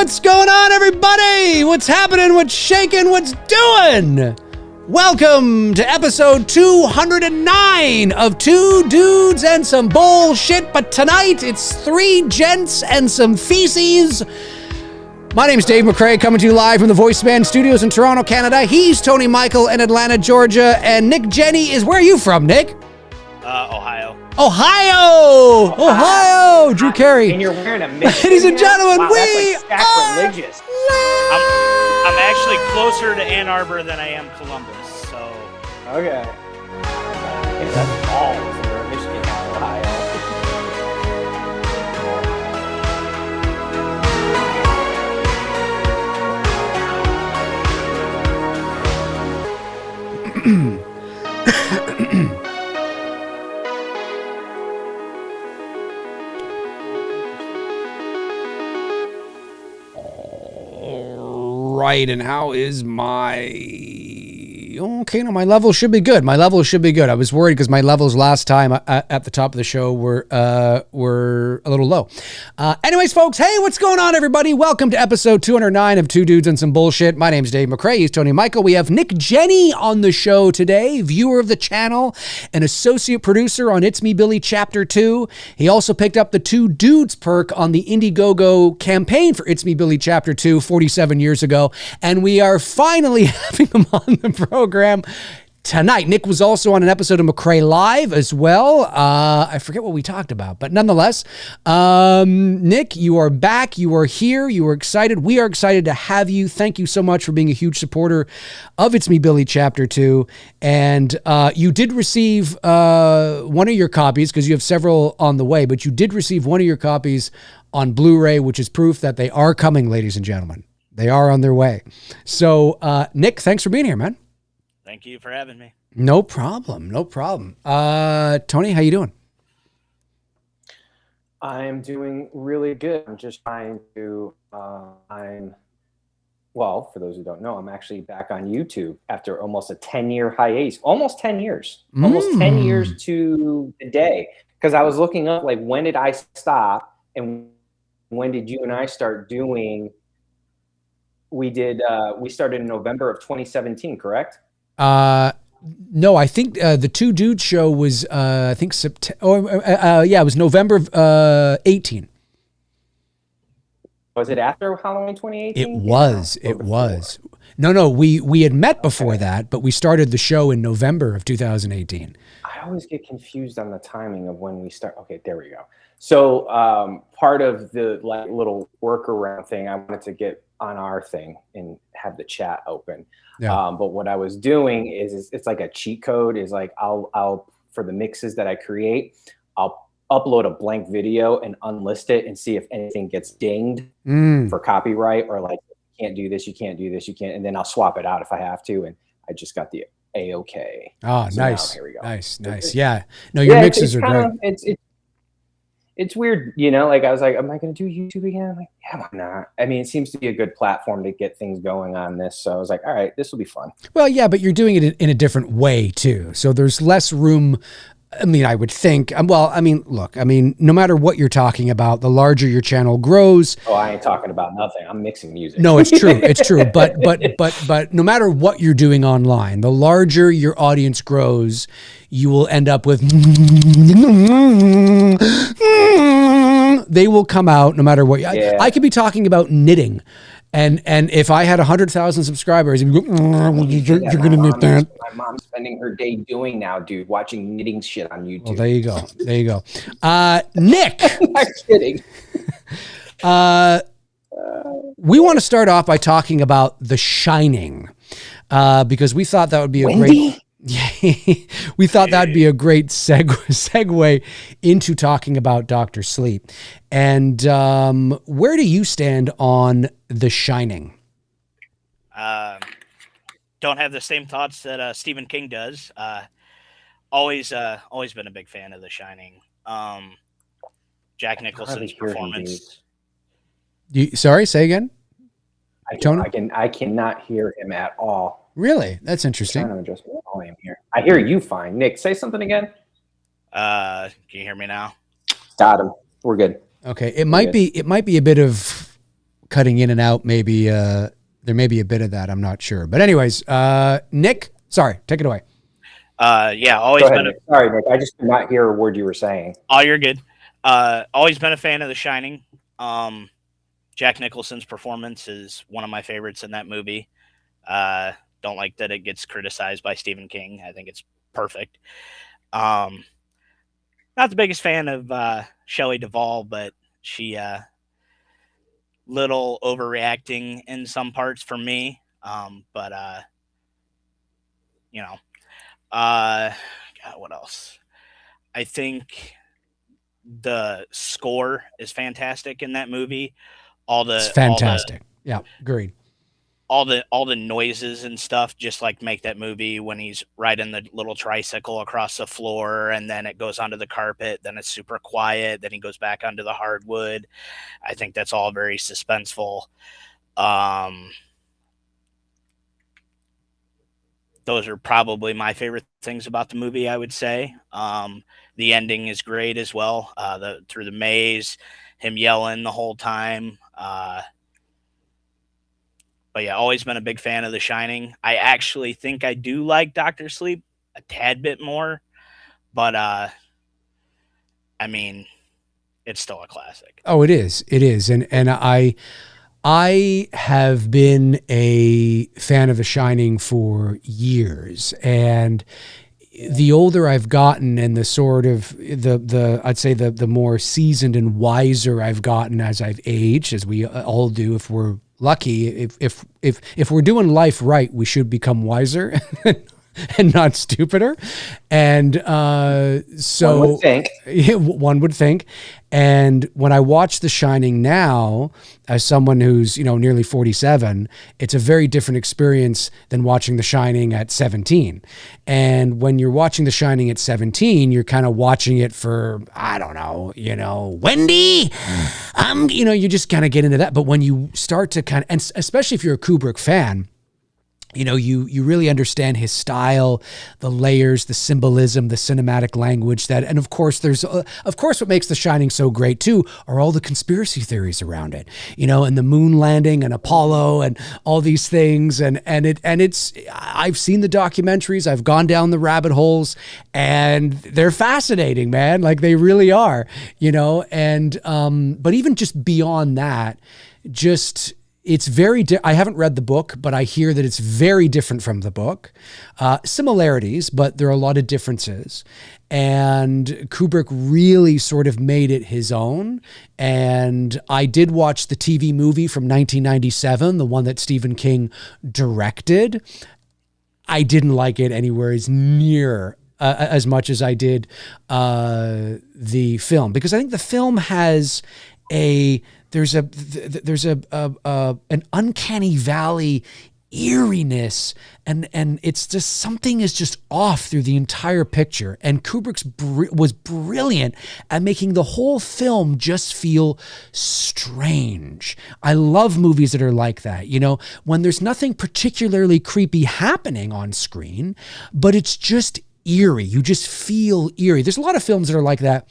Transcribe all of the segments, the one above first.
What's going on, everybody? What's happening? What's shaking? What's doing? Welcome to episode 209 of Two Dudes and Some Bullshit, but tonight it's three gents and some feces. My name's Dave McCrae, coming to you live from the Voice Man Studios in Toronto, Canada. He's Tony Michael in Atlanta, Georgia, and Nick Jenne is, where are you from, Nick? Ohio. Ohio! Drew Carey. And you're wearing a Michigan. Ladies and gentlemen, wow, we that's like sacrilegious. I'm actually closer to Ann Arbor than I am Columbus, so. Okay. That's balls for a Michigan, Ohio. Right, and how is my... Okay, no, my level should be good. I was worried because my levels last time at the top of the show were a little low. Anyways, folks, hey, what's going on, everybody? Welcome to episode 209 of Two Dudes and Some Bullshit. My name's Dave McCrae. He's Tony Michael. We have Nick Jenne on the show today, viewer of the channel, an associate producer on It's Me Billy Chapter 2. He also picked up the Two Dudes perk on the Indiegogo campaign for It's Me Billy Chapter 2 47 years ago, and we are finally having him on the program tonight. Nick was also on an episode of McCrae Live as well. I forget what we talked about, but nonetheless, Nick, you are back. You are here. You are excited. We are excited to have you. Thank you so much for being a huge supporter of It's Me Billy Chapter 2. And you did receive one of your copies, because you have several on the way, but you did receive one of your copies on Blu-ray, which is proof that they are coming, ladies and gentlemen. They are on their way. So, Nick, thanks for being here, man. Thank you for having me. No problem. Tony, how you doing? I'm doing really good. I'm just trying to, well, for those who don't know, I'm actually back on YouTube after almost a 10-year hiatus. Almost 10 years. Almost 10 years to the day. Because I was looking up, like, when did I stop? And when did you and I start doing... We started in November of 2017, correct? No, I think the Two Dudes show was I think September. It was November of 18. Was it after Halloween 2018? It was. No, we had met before that, but we started the show in November of 2018. I always get confused on the timing of when we start. Okay, there we go. So part of the little workaround thing, I wanted to get on our thing and have the chat open. Yeah. But what I was doing is it's like a cheat code. Is like I'll for the mixes that I create, I'll upload a blank video and unlist it and see if anything gets dinged for copyright, or like, you can't do this, you can't do this, you can't, and then I'll swap it out if I have to. And I just got the A-OK. Oh, so nice. Here we go. Nice. Yeah. No, your mixes are great. It's weird, you know, like I was like, am I going to do YouTube again? I'm like, yeah, why not? I mean, it seems to be a good platform to get things going on this. So I was like, all right, this will be fun. Well, yeah, but you're doing it in a different way too. So there's less room. I mean, I would think, look, no matter what you're talking about, the larger your channel grows. Oh, I ain't talking about nothing. I'm mixing music. No, it's true. It's true. But no matter what you're doing online, the larger your audience grows, you will end up with, they will come out no matter what. Yeah. I could be talking about knitting. And if I had 100,000 subscribers, you're going to knit that. My mom's spending her day doing now, dude, watching knitting shit on YouTube. Well, there you go. Nick. I'm not kidding. We want to start off by talking about The Shining, because we thought that would be we thought that'd be a great segue into talking about Dr. Sleep. And where do you stand on The Shining? Don't have the same thoughts that Stephen King does. Always been a big fan of The Shining. Jack Nicholson's performance. Sorry, say again. I cannot hear him at all. Really? That's interesting. I'm trying to adjust my volume here. I hear you fine. Nick, say something again. Can you hear me now? Got him. We're good. Okay. It might be a bit of cutting in and out. Maybe there may be a bit of that. I'm not sure. But anyways, Nick, sorry, take it away. Always Go ahead, been Nick. Sorry, Nick. I just did not hear a word you were saying. Oh, you're good. Always been a fan of The Shining. Jack Nicholson's performance is one of my favorites in that movie. Don't like that it gets criticized by Stephen King. I think it's perfect. Not the biggest fan of Shelley Duvall, but she little overreacting in some parts for me. God, what else? I think the score is fantastic in that movie. It's fantastic. Yeah, agreed. All the noises and stuff just like make that movie when he's riding the little tricycle across the floor and then it goes onto the carpet, then it's super quiet, then he goes back onto the hardwood. I think that's all very suspenseful. Those are probably my favorite things about the movie, I would say. The ending is great as well. Through the maze, him yelling the whole time. But yeah, always been a big fan of The Shining. I actually think I do like Dr. Sleep a tad bit more, but I mean, it's still a classic. Oh, it is. It is. And I have been a fan of The Shining for years, and the older I've gotten and the sort of I'd say the more seasoned and wiser I've gotten as I've aged, as we all do if we're lucky. If we're doing life right, we should become wiser and not stupider. And so one would think. And when I watch The Shining now, as someone who's, nearly 47, it's a very different experience than watching The Shining at 17. And when you're watching The Shining at 17, you're kind of watching it for, I don't know, Wendy, you just kind of get into that. But when you start to and especially if you're a Kubrick fan, you really understand his style, the layers, the symbolism, the cinematic language and of course what makes The Shining so great too are all the conspiracy theories around it, and the moon landing and Apollo and all these things. And it's, I've seen the documentaries, I've gone down the rabbit holes, and they're fascinating, man. Like they really are, but even just beyond that, it's very, I haven't read the book, but I hear that it's very different from the book. Similarities, but there are a lot of differences. And Kubrick really sort of made it his own. And I did watch the TV movie from 1997, the one that Stephen King directed. I didn't like it anywhere as near as much as I did the film, because I think the film has there's an uncanny valley eeriness, and it's just something is just off through the entire picture. And Kubrick was brilliant at making the whole film just feel strange. I love movies that are like that, when there's nothing particularly creepy happening on screen, but it's just eerie. You just feel eerie. There's a lot of films that are like that,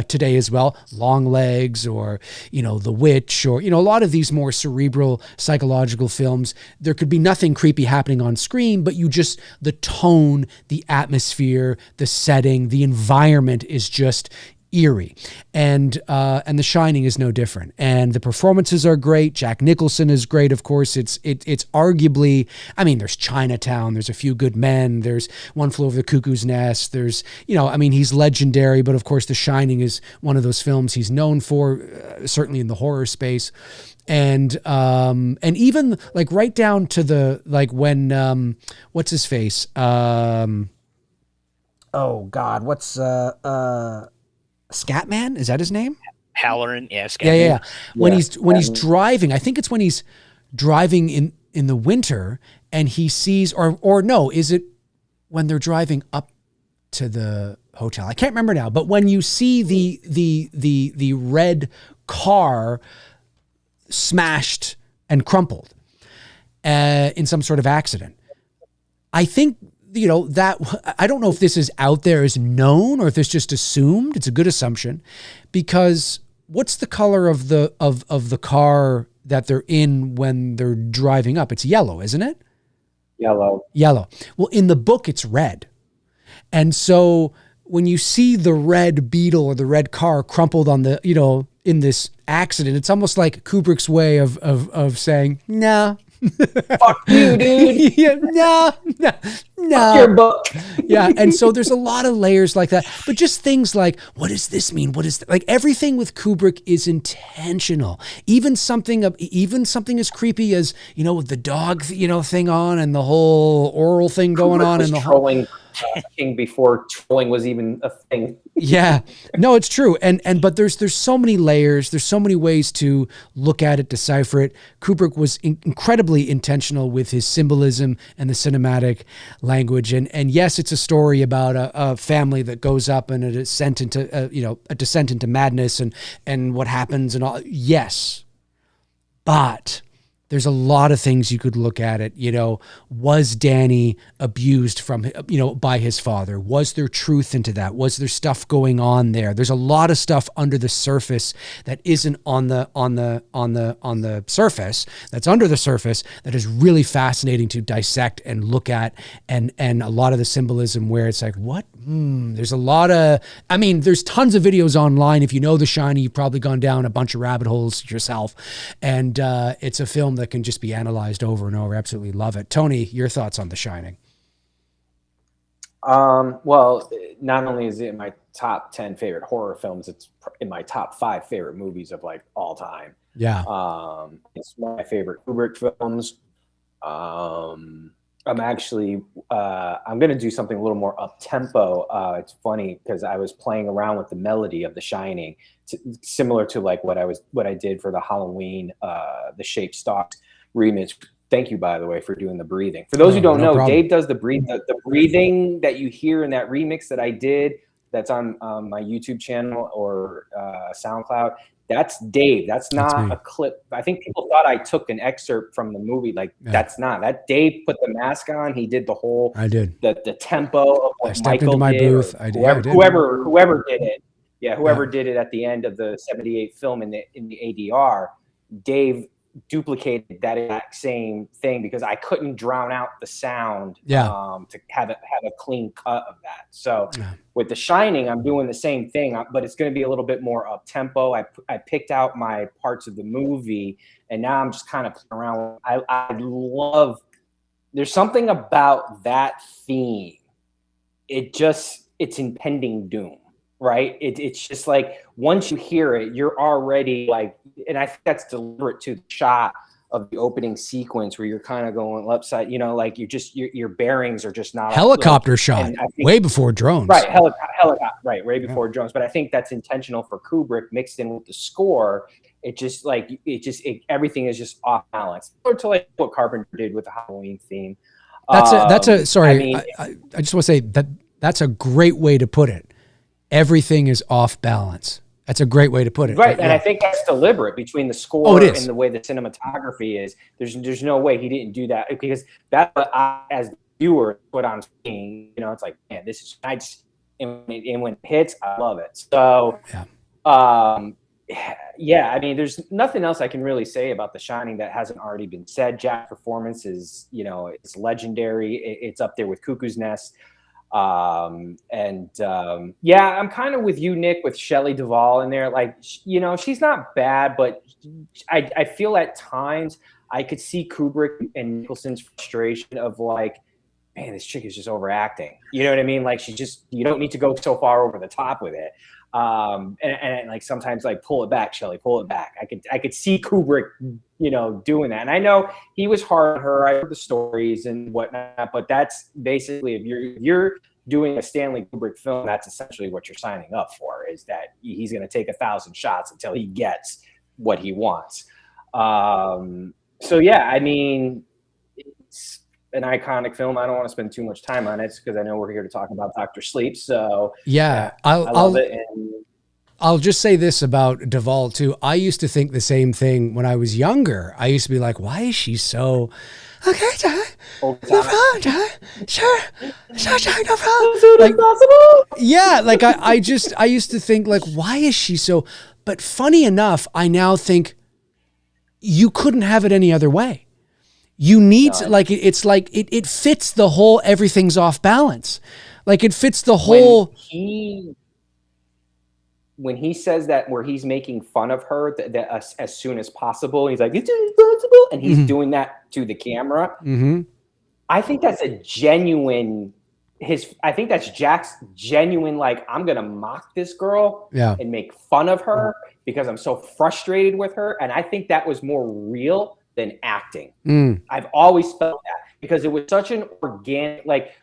today as well, Long Legs or, The Witch, or, a lot of these more cerebral psychological films. There could be nothing creepy happening on screen, but the tone, the atmosphere, the setting, the environment is just eerie. And The Shining is no different. And the performances are great. Jack Nicholson is great. Of course, it's arguably, there's Chinatown, there's A Few Good Men, there's One Flew Over the Cuckoo's Nest, there's, he's legendary, but of course The Shining is one of those films he's known for, certainly in the horror space. And even like right down to the, like when, what's his face? Oh God, what's, Scatman, is that his name? Halloran, yeah, Scatman. Yeah. When he's driving, I think it's when he's driving in the winter, and he sees, or no, is it when they're driving up to the hotel? I can't remember now. But when you see the red car smashed and crumpled in some sort of accident, I think, that, I don't know if this is out there as known or if it's just assumed. It's a good assumption, because what's the color of the car that they're in when they're driving up? It's yellow, isn't it? Yellow. Well, in the book, it's red. And so when you see the red Beetle or the red car crumpled on the, in this accident, it's almost like Kubrick's way of saying, nah. Fuck you, dude. Yeah, no. Your book. Yeah, and so there's a lot of layers like that, but just things like, what does this mean? Like everything with Kubrick is intentional. Even something as creepy as with the dog thing on and the whole oral thing going on and the trolling King before trolling was even a thing. Yeah, no, it's true. But there's so many layers. There's so many ways to look at it, decipher it. Kubrick was incredibly intentional with his symbolism and the cinematic language. And yes, it's a story about a family that goes up and a descent into madness and what happens and all. Yes, but there's a lot of things you could look at it. Was Danny abused by his father? Was there truth into that? Was there stuff going on there? There's a lot of stuff under the surface that isn't on the surface, that's under the surface, that is really fascinating to dissect and look at, and a lot of the symbolism where it's like, what? There's a lot of, there's tons of videos online. If you know The Shining, you've probably gone down a bunch of rabbit holes yourself, and it's a film that can just be analyzed over and over. Absolutely love it. Tony, your thoughts on The Shining? Well, not only is it in my top 10 favorite horror films, it's in my top 5 favorite movies of all time. Yeah. It's one of my favorite Kubrick films. I'm actually, I'm going to do something a little more up tempo. It's funny because I was playing around with the melody of The Shining, similar to what I did for the Halloween, the Shape Stalks remix. Thank you, by the way, for doing the breathing. For those who don't know, problem. Dave does the breathing that you hear in that remix that I did. That's on my YouTube channel or SoundCloud. That's Dave. That's not a clip. I think people thought I took an excerpt from the movie. That's not. That Dave put the mask on. He did the whole. I did the tempo of what I stepped Michael into my did, booth. I did. Whoever did it. Yeah, whoever did it at the end of the '78 film in the ADR, Dave duplicated that exact same thing because I couldn't drown out the sound to have a clean cut of that. So with The Shining, I'm doing the same thing, but it's going to be a little bit more up tempo. I picked out my parts of the movie, and now I'm just kind of playing around. I love. There's something about that theme. It's impending doom. Right. It's just like once you hear it, you're already and I think that's deliberate to the shot of the opening sequence where you're kind of going upside, your bearings are just not helicopter shot way before drones. Right. Helicopter. Right. Way before drones. But I think that's intentional for Kubrick mixed in with the score. Everything is just off balance. Or to what Carpenter did with the Halloween theme. Sorry. I just want to say that's a great way to put it. Everything is off balance. That's a great way to put it. Right. And I think that's deliberate between the score and the way the cinematography is. There's no way he didn't do that because that, as the viewer, what I'm seeing, it's like, man, this is nice. And when it hits, I love it. So, there's nothing else I can really say about The Shining that hasn't already been said. Jack's performance is, it's legendary. It's up there with Cuckoo's Nest. I'm kind of with you, Nick, with Shelley Duvall in there. She's not bad, but I feel at times I could see Kubrick and Nicholson's frustration of man, this chick is just overacting. You know what I mean? You don't need to go so far over the top with it. And sometimes pull it back, Shelley, pull it back. I could see Kubrick, doing that. And I know he was hard on her. I heard the stories and whatnot, but that's basically if you're doing a Stanley Kubrick film, that's essentially what you're signing up for, is that he's going to take 1,000 shots until he gets what he wants. It's an iconic film. I don't want to spend too much time on it because I know we're here to talk about Dr. Sleep. So I love it. And I'll just say this about Duvall too. I used to think the same thing when I was younger. I used to be like, why is she so okay, John? No problem, John. Sure, John, no problem. Like, yeah, like I used to think like, why is she so? But funny enough, I now think you couldn't have it any other way. You need like it's like it fits the whole everything's off balance. Like it fits the whole. When he says that, where he's making fun of her that as soon as possible, he's like, it's impossible, and he's doing that to the camera. I think that's a genuine. I think that's Jack's genuine. Like, I'm gonna mock this girl and make fun of her because I'm so frustrated with her, and I think that was more real than acting. I've always felt that because it was such an organic, like.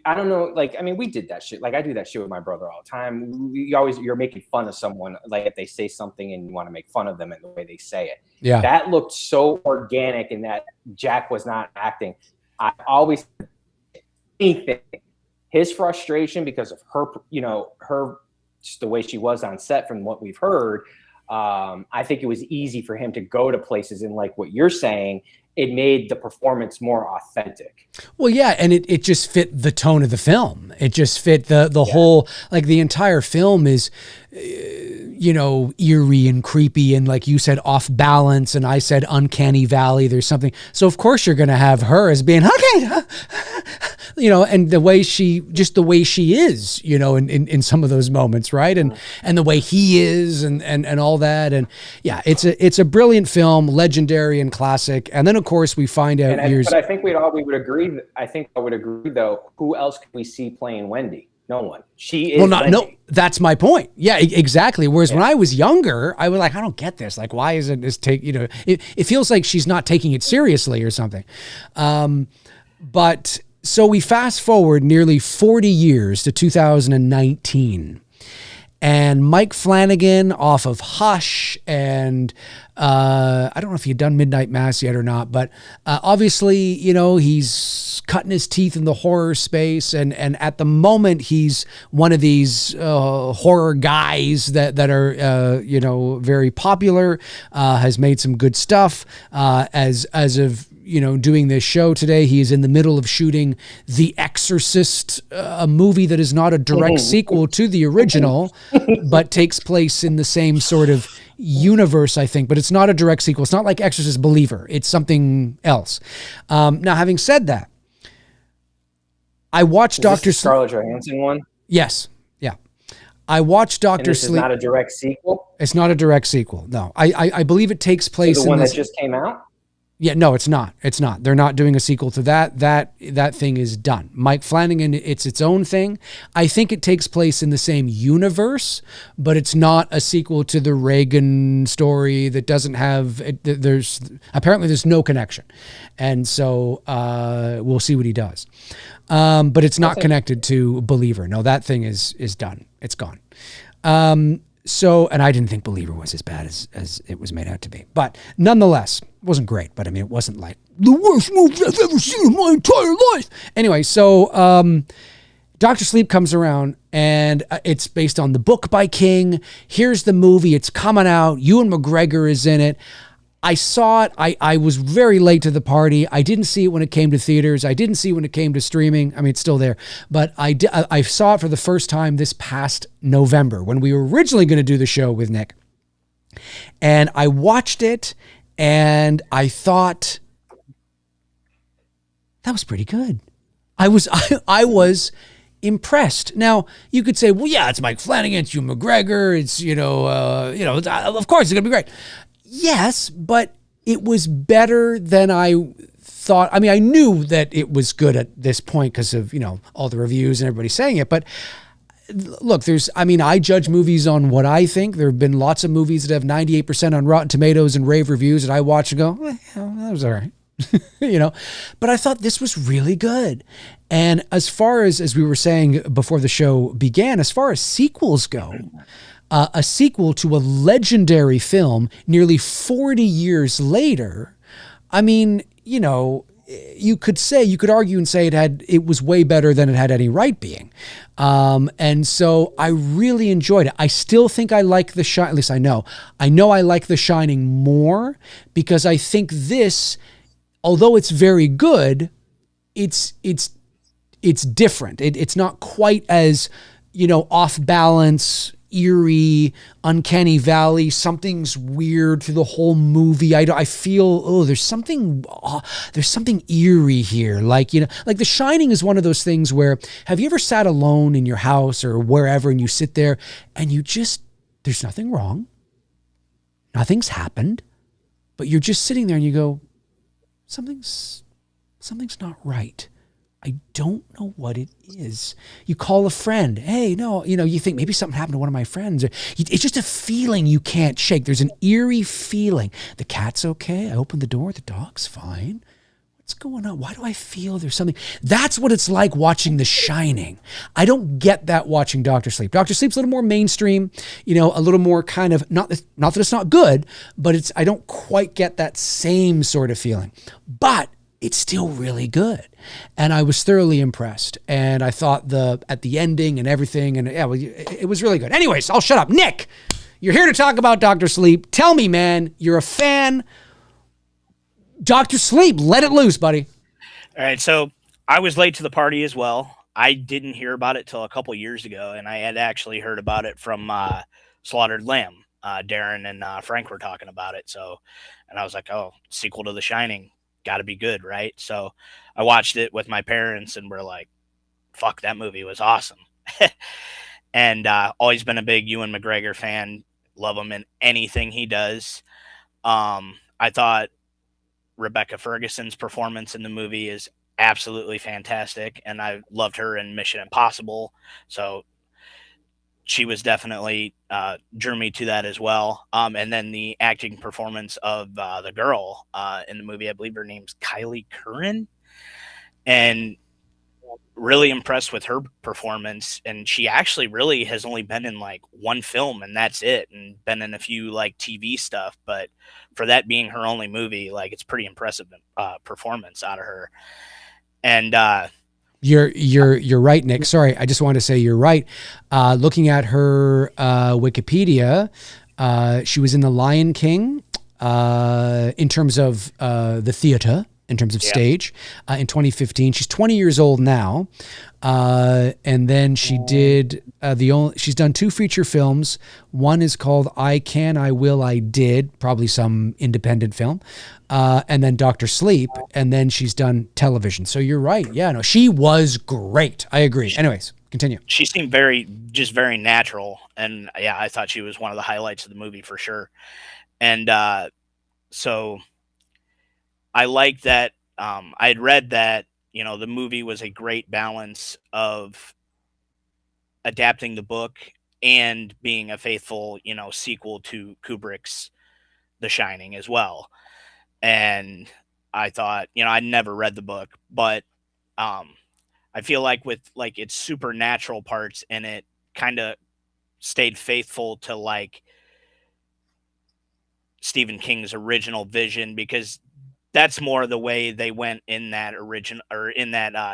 I don't know, like, I mean, we did that shit. Like, I do that shit with my brother all the time. You're making fun of someone, like, if they say something and you want to make fun of them and the way they say it. Yeah. That looked so organic and that Jack was not acting. I always, anything, his frustration because of her, her, just the way she was on set from what we've heard, I think it was easy for him to go to places and like what you're saying, it made the performance more authentic. Well, yeah, and it just fit the tone of the film. It just fit the whole, like the entire film is, eerie and creepy and like you said, off balance, and I said uncanny valley. There's something. So of course you're going to have her as being, okay, and the way she is, in some of those moments, right? And the way he is and all that. And yeah, it's a brilliant film, legendary and classic. And then of course we find out But I think we would agree. I think I would agree though. Who else can we see playing Wendy? No one. She is. Well, no, that's my point. Yeah, exactly. Whereas when I was younger, I was like, I don't get this. Like, why isn't this it feels like she's not taking it seriously or something. But so we fast forward nearly 40 years to 2019. And Mike Flanagan off of Hush and I don't know if he'd done Midnight Mass yet or not, but obviously, he's cutting his teeth in the horror space. And at the moment, he's one of these horror guys that are, very popular, has made some good stuff. As of doing this show today, he is in the middle of shooting The Exorcist, a movie that is not a direct sequel to the original, but takes place in the same sort of universe, I think, but it's not a direct sequel. It's not like Exorcist Believer. It's something else. Now, having said that, I watched Dr. Sleep. Scarlett Johansson one? Yes. Yeah. I watched Dr. Sleep. It's not a direct sequel? It's not a direct sequel. No. I believe it takes place in the one that just came out? Yeah, no, it's not. It's not. They're not doing a sequel to that. That thing is done. Mike Flanagan, it's its own thing. I think it takes place in the same universe, but it's not a sequel to the Reagan story that doesn't have, there's no connection. And so we'll see what he does. But it's not connected to Believer. No, that thing is done. It's gone. So, and I didn't think Believer was as bad as it was made out to be. But nonetheless, it wasn't great. But I mean, it wasn't like the worst movie I've ever seen in my entire life. Anyway, so Dr. Sleep comes around, and it's based on the book by King. Here's the movie. It's coming out. Ewan McGregor is in it. I saw it. I was very late to the party. I didn't see it when it came to theaters. I didn't see it when it came to streaming. I mean, it's still there. But I saw it for the first time this past November when we were originally going to do the show with Nick. And I watched it, and I thought, that was pretty good. I was impressed. Now, you could say, well, yeah, it's Mike Flanagan, it's Ewan McGregor, it's, of course it's going to be great. Yes, but it was better than I thought. I mean, I knew that it was good at this point because of, all the reviews and everybody saying it. But look, I judge movies on what I think. There have been lots of movies that have 98% on Rotten Tomatoes and rave reviews that I watch and go, that was all right. But I thought this was really good. And as far as we were saying before the show began, as far as sequels go, a sequel to a legendary film nearly 40 years later, I mean, you could argue and say it was way better than it had any right being. And so I really enjoyed it. I still think I like The Shining, at least I know I like The Shining more, because I think this, although it's very good, it's different. It's not quite as, off balance, eerie, uncanny valley. Something's weird through the whole movie. I feel, there's something eerie here. Like The Shining is one of those things where, have you ever sat alone in your house or wherever and you sit there and there's nothing wrong. Nothing's happened, but you're just sitting there and you go, something's not right. I don't know what it is. You call a friend. Hey, no, you think maybe something happened to one of my friends. It's just a feeling you can't shake. There's an eerie feeling. The cat's okay. I opened the door. The dog's fine. What's going on? Why do I feel there's something? That's what it's like watching The Shining. I don't get that watching Dr. Sleep. Dr. Sleep's a little more mainstream, a little more kind of, not that it's not good, but I don't quite get that same sort of feeling. But it's still really good. And I was thoroughly impressed. And I thought at the ending and everything, and it was really good. Anyways, I'll shut up. Nick, you're here to talk about Dr. Sleep. Tell me, man, you're a fan. Dr. Sleep, let it loose, buddy. All right. So I was late to the party as well. I didn't hear about it till a couple years ago. And I had actually heard about it from Slaughtered Lamb. Darren and Frank were talking about it. And I was like, oh, sequel to The Shining. Got to be good, right? So I watched it with my parents and we're like, fuck, that movie was awesome. And always been a big Ewan McGregor fan. Love him in anything he does. I thought Rebecca Ferguson's performance in the movie is absolutely fantastic, and I loved her in Mission Impossible. So she was definitely drew me to that as well. And then the acting performance of the girl in the movie, I believe her name's Kylie Curran, and really impressed with her performance. And she actually really has only been in like one film, and that's it, and been in a few like TV stuff. But for that being her only movie, like, it's pretty impressive performance out of her. And You're right, Nick. Sorry, I just wanted to say you're right. Looking at her Wikipedia, she was in The Lion King in terms of the theater, in terms of stage, in 2015. She's 20 years old now. And then she did she's done 2 feature films. One is called I Can, I Will, I Did, probably some independent film. And then Dr. Sleep. And then she's done television. So you're right. Yeah, no, she was great. I agree. Anyways, continue. She seemed very natural. And yeah, I thought she was one of the highlights of the movie for sure. And so I like that. I had read that, the movie was a great balance of adapting the book and being a faithful, sequel to Kubrick's The Shining as well. And I thought, I never read the book, but I feel like with like its supernatural parts in it, kind of stayed faithful to like Stephen King's original vision, because that's more the way they went in that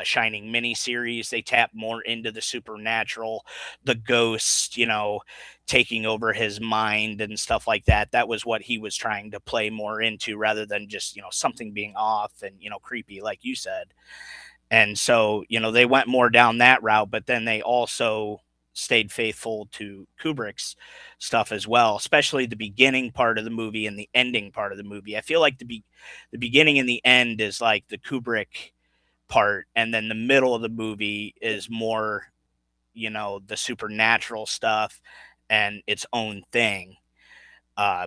Shining miniseries. They tapped more into the supernatural, the ghost, taking over his mind and stuff like that. That was what he was trying to play more into, rather than just, something being off and, creepy, like you said. And so, they went more down that route, but then they also stayed faithful to Kubrick's stuff as well, especially the beginning part of the movie and the ending part of the movie. I feel like the beginning and the end is like the Kubrick part, and then the middle of the movie is more, the supernatural stuff and its own thing.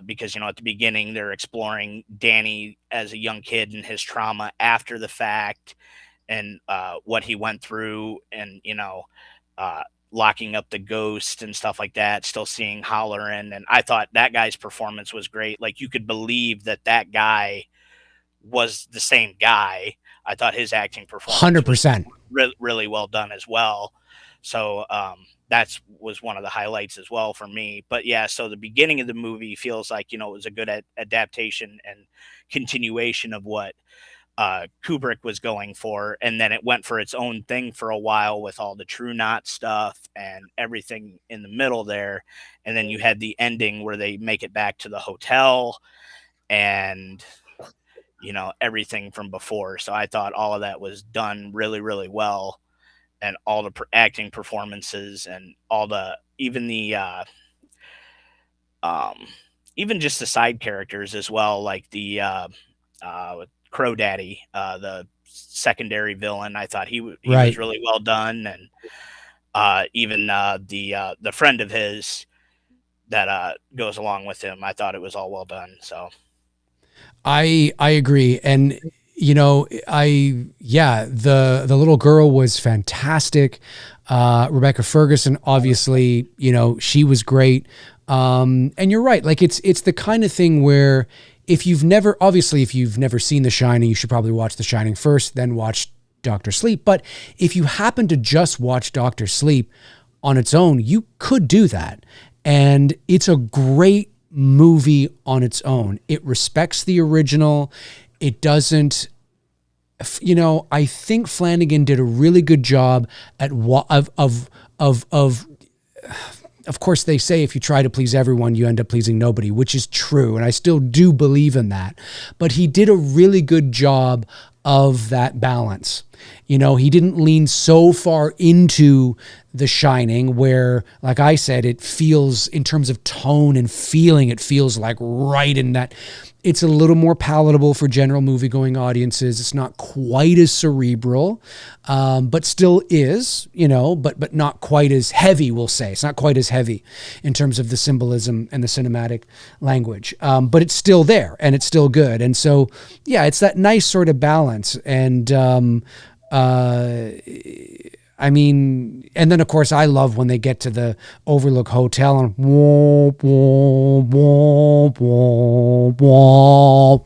Because, at the beginning they're exploring Danny as a young kid and his trauma after the fact, and what he went through, and, locking up the ghost and stuff like that, still seeing Halloran. And I thought that guy's performance was great. Like, you could believe that guy was the same guy. I thought his acting performance 100% was really well done as well. So that was one of the highlights as well for me. But yeah, so the beginning of the movie feels like, it was a good adaptation and continuation of what Kubrick was going for, and then it went for its own thing for a while with all the True Knot stuff and everything in the middle there, and then you had the ending where they make it back to the hotel and everything from before. So I thought all of that was done really, really well, and all the acting performances and all the even just the side characters as well, like the Crow Daddy, the secondary villain. I thought he was really well done, and even the friend of his that goes along with him, I thought it was all well done. So I agree, and the little girl was fantastic. Rebecca Ferguson, obviously, she was great. And you're right, like it's the kind of thing where if you've never seen The Shining, you should probably watch The Shining first, then watch Doctor Sleep. But if you happen to just watch Doctor Sleep on its own, you could do that. And it's a great movie on its own. It respects the original. It doesn't, I think Flanagan did a really good job at of course, they say if you try to please everyone, you end up pleasing nobody, which is true. And I still do believe in that. But he did a really good job of that balance. He didn't lean so far into The Shining where, like I said, it feels, in terms of tone and feeling, it feels like right in that. It's a little more palatable for general movie-going audiences. It's not quite as cerebral, but still is, but not quite as heavy, we'll say. It's not quite as heavy in terms of the symbolism and the cinematic language. But it's still there, and it's still good. And so, yeah, it's that nice sort of balance. And I mean, and then of course I love when they get to the Overlook Hotel and wah, wah, wah, wah, wah,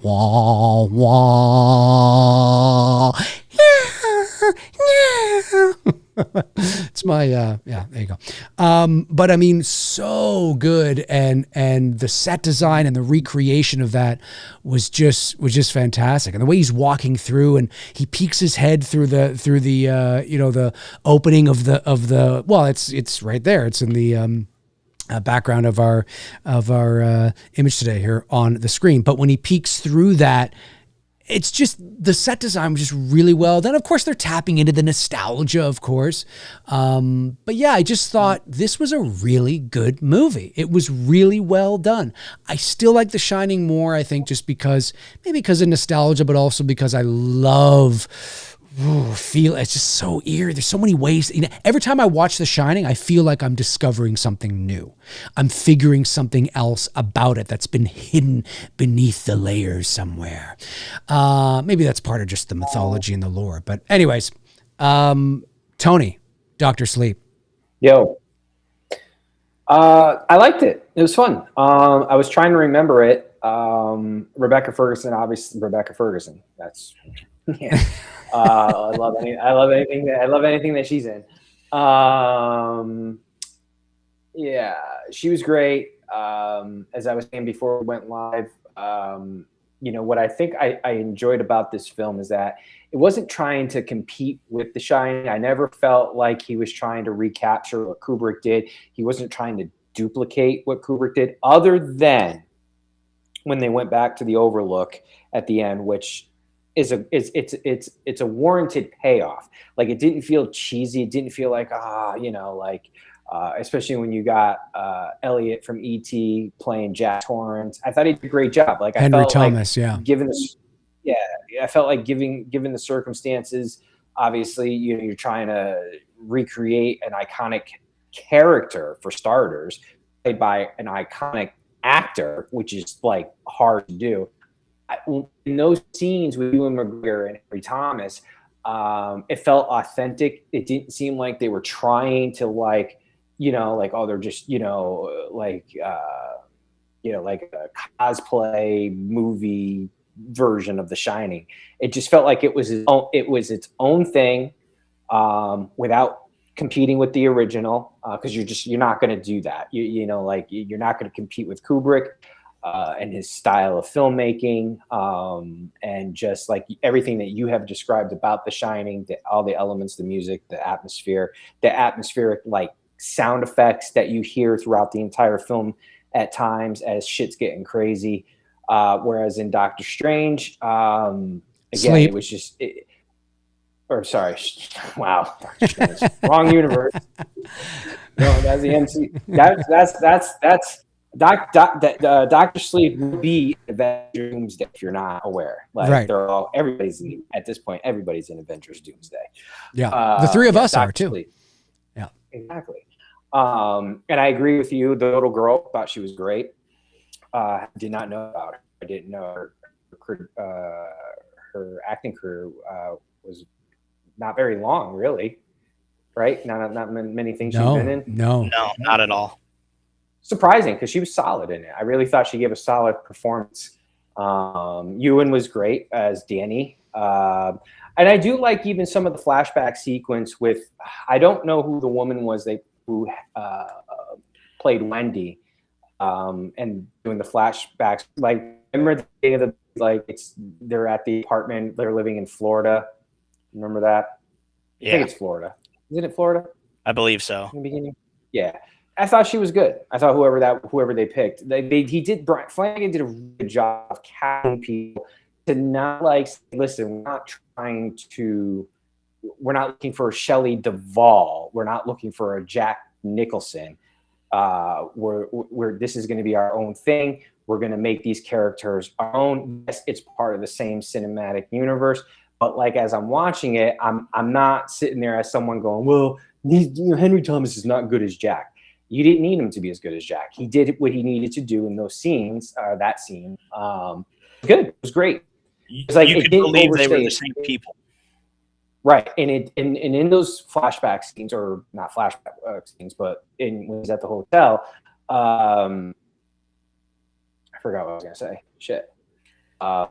wah, wah. It's my there you go. But I mean, so good, and the set design and the recreation of that was just fantastic. And the way he's walking through and he peeks his head through the the opening of the well, it's right there. It's in the background of our image today here on the screen. But when he peeks through that, it's just, the set design was just really well. Then, of course, they're tapping into the nostalgia, of course. But yeah, I just thought this was a really good movie. It was really well done. I still like The Shining more, I think, just because of nostalgia, but also because I love... feel it's just so eerie. There's so many ways. Every time I watch The Shining, I feel like I'm discovering something new. I'm figuring something else about it that's been hidden beneath the layers somewhere. Maybe that's part of just the mythology and the lore. But anyways, Tony, Doctor Sleep. Yo. I liked it. It was fun. I was trying to remember it. Rebecca Ferguson, obviously. Rebecca Ferguson. That's yeah. I love anything that she's in. Yeah, she was great. As I was saying before we went live, what I think I enjoyed about this film is that it wasn't trying to compete with The Shining. I never felt like he was trying to recapture what Kubrick did. He wasn't trying to duplicate what Kubrick did, other than when they went back to the Overlook at the end, which it's a warranted payoff. Like, it didn't feel cheesy. It didn't feel like especially when you got Elliot from E.T. playing Jack Torrance. I thought he did a great job. Like, Henry Thomas, I felt like given the circumstances, obviously, you're trying to recreate an iconic character for starters, played by an iconic actor, which is like hard to do. In those scenes with Ewan McGregor and Henry Thomas, it felt authentic. It didn't seem like they were trying to they're just like a cosplay movie version of The Shining. It just felt like it was its own thing, without competing with the original, because you're not going to do that. You're not going to compete with Kubrick. and his style of filmmaking, and just like everything that you have described about The Shining, all the elements, the music, the atmospheric like sound effects that you hear throughout the entire film at times as shit's getting crazy. Whereas in Doctor Strange, again, Sleep. it was just, or sorry, wow, Doctor Strange, wrong universe. No, that's the MC. That's Doctor Sleep would be Avengers Doomsday if you're not aware. Like Right. they're all at this point, everybody's in Avengers Doomsday. Yeah. The three of us are too. Sleep. Yeah. Exactly. And I agree with you. The little girl, thought she was great. Did not know about her. I didn't know her acting career was not very long, really. Right? Not many things she's been in. No, not at all. Surprising, because she was solid in it. I really thought she gave a solid performance. Ewan was great as Danny. And I do like even some of the flashback sequence with, I don't know who the woman was who played Wendy, and doing the flashbacks. Like, remember the day of they're at the apartment, they're living in Florida. Remember that? Yeah. I think it's Florida. Isn't it Florida? I believe so. In the beginning? Yeah. I thought she was good. I thought whoever they picked, Flanagan did a really good job of casting people to not like, listen, we're not looking for a Shelley Duvall. We're not looking for a Jack Nicholson. This is going to be our own thing. We're going to make these characters our own. Yes, it's part of the same cinematic universe, but like as I'm watching it, I'm not sitting there as someone going, well, Henry Thomas is not good as Jack. You didn't need him to be as good as Jack. He did what he needed to do in those scenes. That scene, good. It was great. It's like you could believe they were the same people, right? And in those flashback scenes, or not flashback scenes, but when he's at the hotel, I forgot what I was gonna say. Shit. Yeah,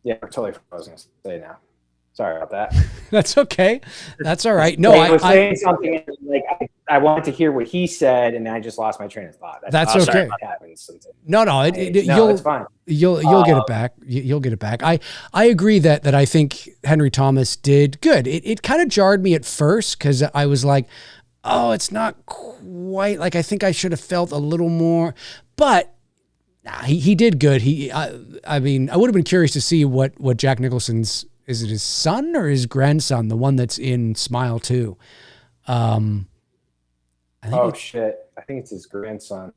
I totally forgot what I was gonna say now. Sorry about that. That's okay. That's all right. No, I was saying something like I wanted to hear what he said, and I just lost my train of thought. That's okay. No, it's fine. You'll get it back. You'll get it back. I agree that I think Henry Thomas did good. It kind of jarred me at first because I was like, oh, it's not quite like I think I should have felt a little more, but. Nah, he did good. I mean, I would have been curious to see what Jack Nicholson's, is it his son or his grandson, the one that's in Smile 2? I think it's his grandson.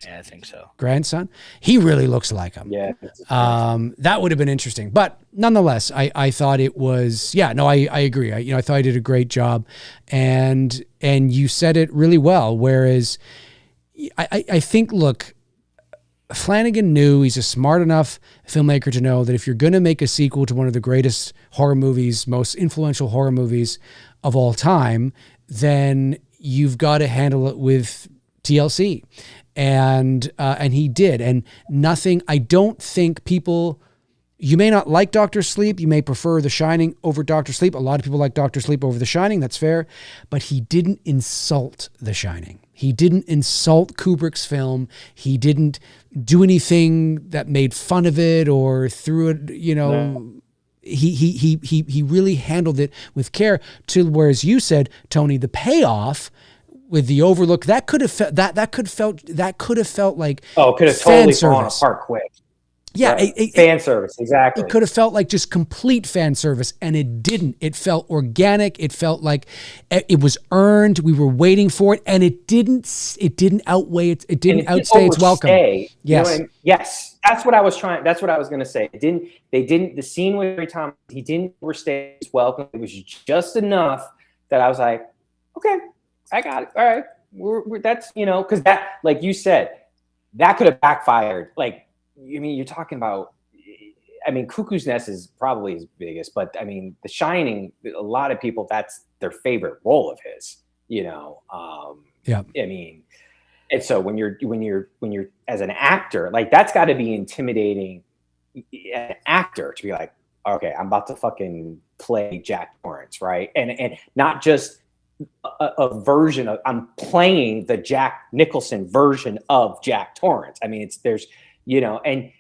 Yeah, I think so. Grandson? He really looks like him. Yeah. That would have been interesting. But nonetheless, I thought it was, I agree. I thought I did a great job. And you said it really well. Whereas I think, look, Flanagan knew, he's a smart enough filmmaker to know that if you're going to make a sequel to one of the greatest horror movies, most influential horror movies of all time, then you've got to handle it with TLC. And he did. And I don't think people, you may not like Doctor Sleep. You may prefer The Shining over Doctor Sleep. A lot of people like Doctor Sleep over The Shining. That's fair. But he didn't insult The Shining. He didn't insult Kubrick's film. He didn't do anything that made fun of it or threw it, No. He really handled it with care, whereas you said, Tony, the payoff with the overlook, that could have felt like could have totally fallen apart quick. Yeah, right. Fan service, exactly. It could have felt like just complete fan service, and it didn't. It felt organic. It felt like it was earned. We were waiting for it, and it didn't. It didn't outweigh it. It didn't outstay its welcome. Yes, yes. That's what I was trying. That's what I was going to say. They didn't. The scene with Harry Thomas, he didn't overstay his welcome. It was just enough that I was like, okay, I got it. All right, that's because that, like you said, that could have backfired. Like. I mean, you're talking about, Cuckoo's Nest is probably his biggest, but The Shining, a lot of people, that's their favorite role of his, Yeah. And so when you're as an actor, like that's got to be intimidating an actor to be like, okay, I'm about to fucking play Jack Torrance, right? And not just a version of, I'm playing the Jack Nicholson version of Jack Torrance. I mean, there's, and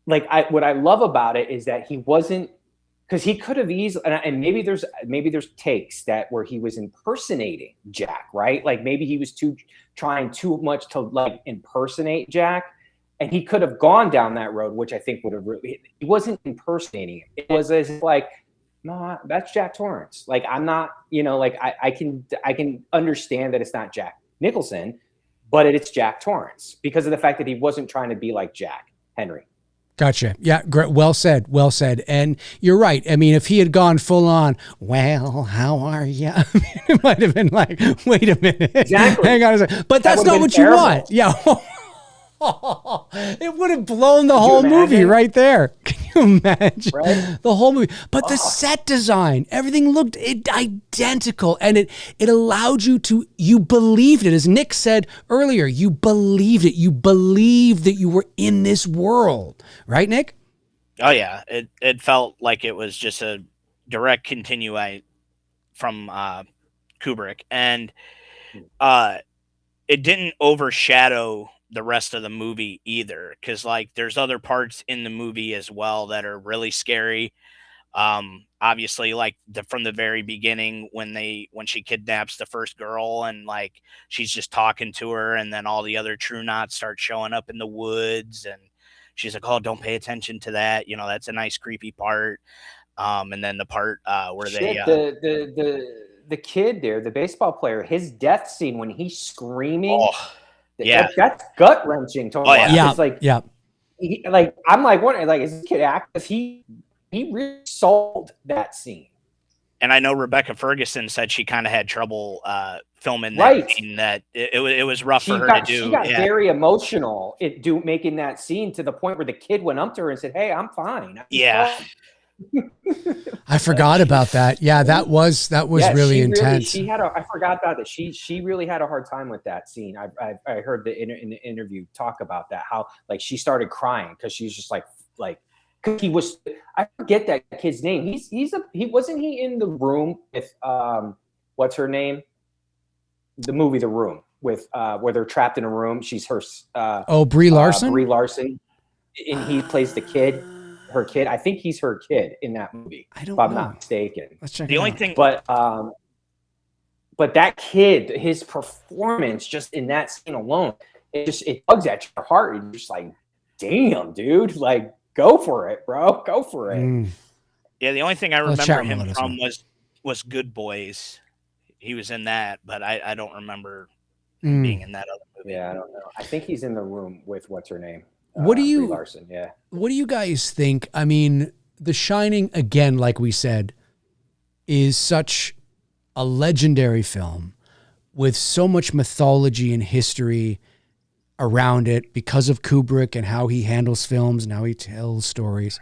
like, what I love about it is that he wasn't, because he could have easily, and maybe there's takes that where he was impersonating Jack, right? Like maybe he was trying too much to like impersonate Jack, and he could have gone down that road, which I think would have really, he wasn't impersonating him. It was as like, no, that's Jack Torrance. Like, I'm not, like I can understand that it's not Jack Nicholson, but it's Jack Torrance because of the fact that he wasn't trying to be like Jack Henry. Gotcha. Yeah, great. Well said. Well said. And you're right. I mean, if he had gone full on, well, how are you? It might have been like, wait a minute. Exactly. Hang on a second. But that's not what terrible. You want. Yeah. It would have blown the whole movie right there. Can you imagine? Right? The whole movie. But the set design, everything looked identical. And it allowed you believed it. As Nick said earlier, you believed it. You believed that you were in this world. Right, Nick? Oh, yeah. It felt like it was just a direct continue from Kubrick. And it didn't overshadow the rest of the movie either, because like there's other parts in the movie as well that are really scary. Obviously, like from the very beginning when she kidnaps the first girl and like she's just talking to her, and then all the other True Knots start showing up in the woods, and she's like, "Oh, don't pay attention to that." That's a nice creepy part. And then the part where the kid there, the baseball player, his death scene when he's screaming. Oh. Yeah, that's gut wrenching. Oh yeah, it's like I'm like, what? Like, is this kid act? Because he really sold that scene. And I know Rebecca Ferguson said she kind of had trouble filming that scene. That it was rough for her to do. She got very emotional making that scene to the point where the kid went up to her and said, "Hey, I'm fine." I forgot about that. Yeah, that was really intense. I forgot about that. She really had a hard time with that scene. I heard in the interview talk about that, how like she started crying because she's just like he was, I forget that kid's name. He wasn't he in the room with what's her name? The movie The Room with where they're trapped in a room. She's her Brie Larson? Brie Larson. And he plays the kid. Her kid. I think he's her kid in that movie. I don't know. If I'm know. not mistaken. Let's check the it only out. thing, but that kid, his performance just in that scene alone, it tugs at your heart. You're just like, damn, dude, like go for it, bro, go for it. Yeah, the only thing I remember him from was Good Boys. He was in that, but I don't remember being in that other movie. Yeah, I don't know. I think he's in The Room with what's her name. What do you, Brie Larson, yeah. What do you guys think? I mean, The Shining, again, like we said, is such a legendary film with so much mythology and history around it because of Kubrick and how he handles films and how he tells stories.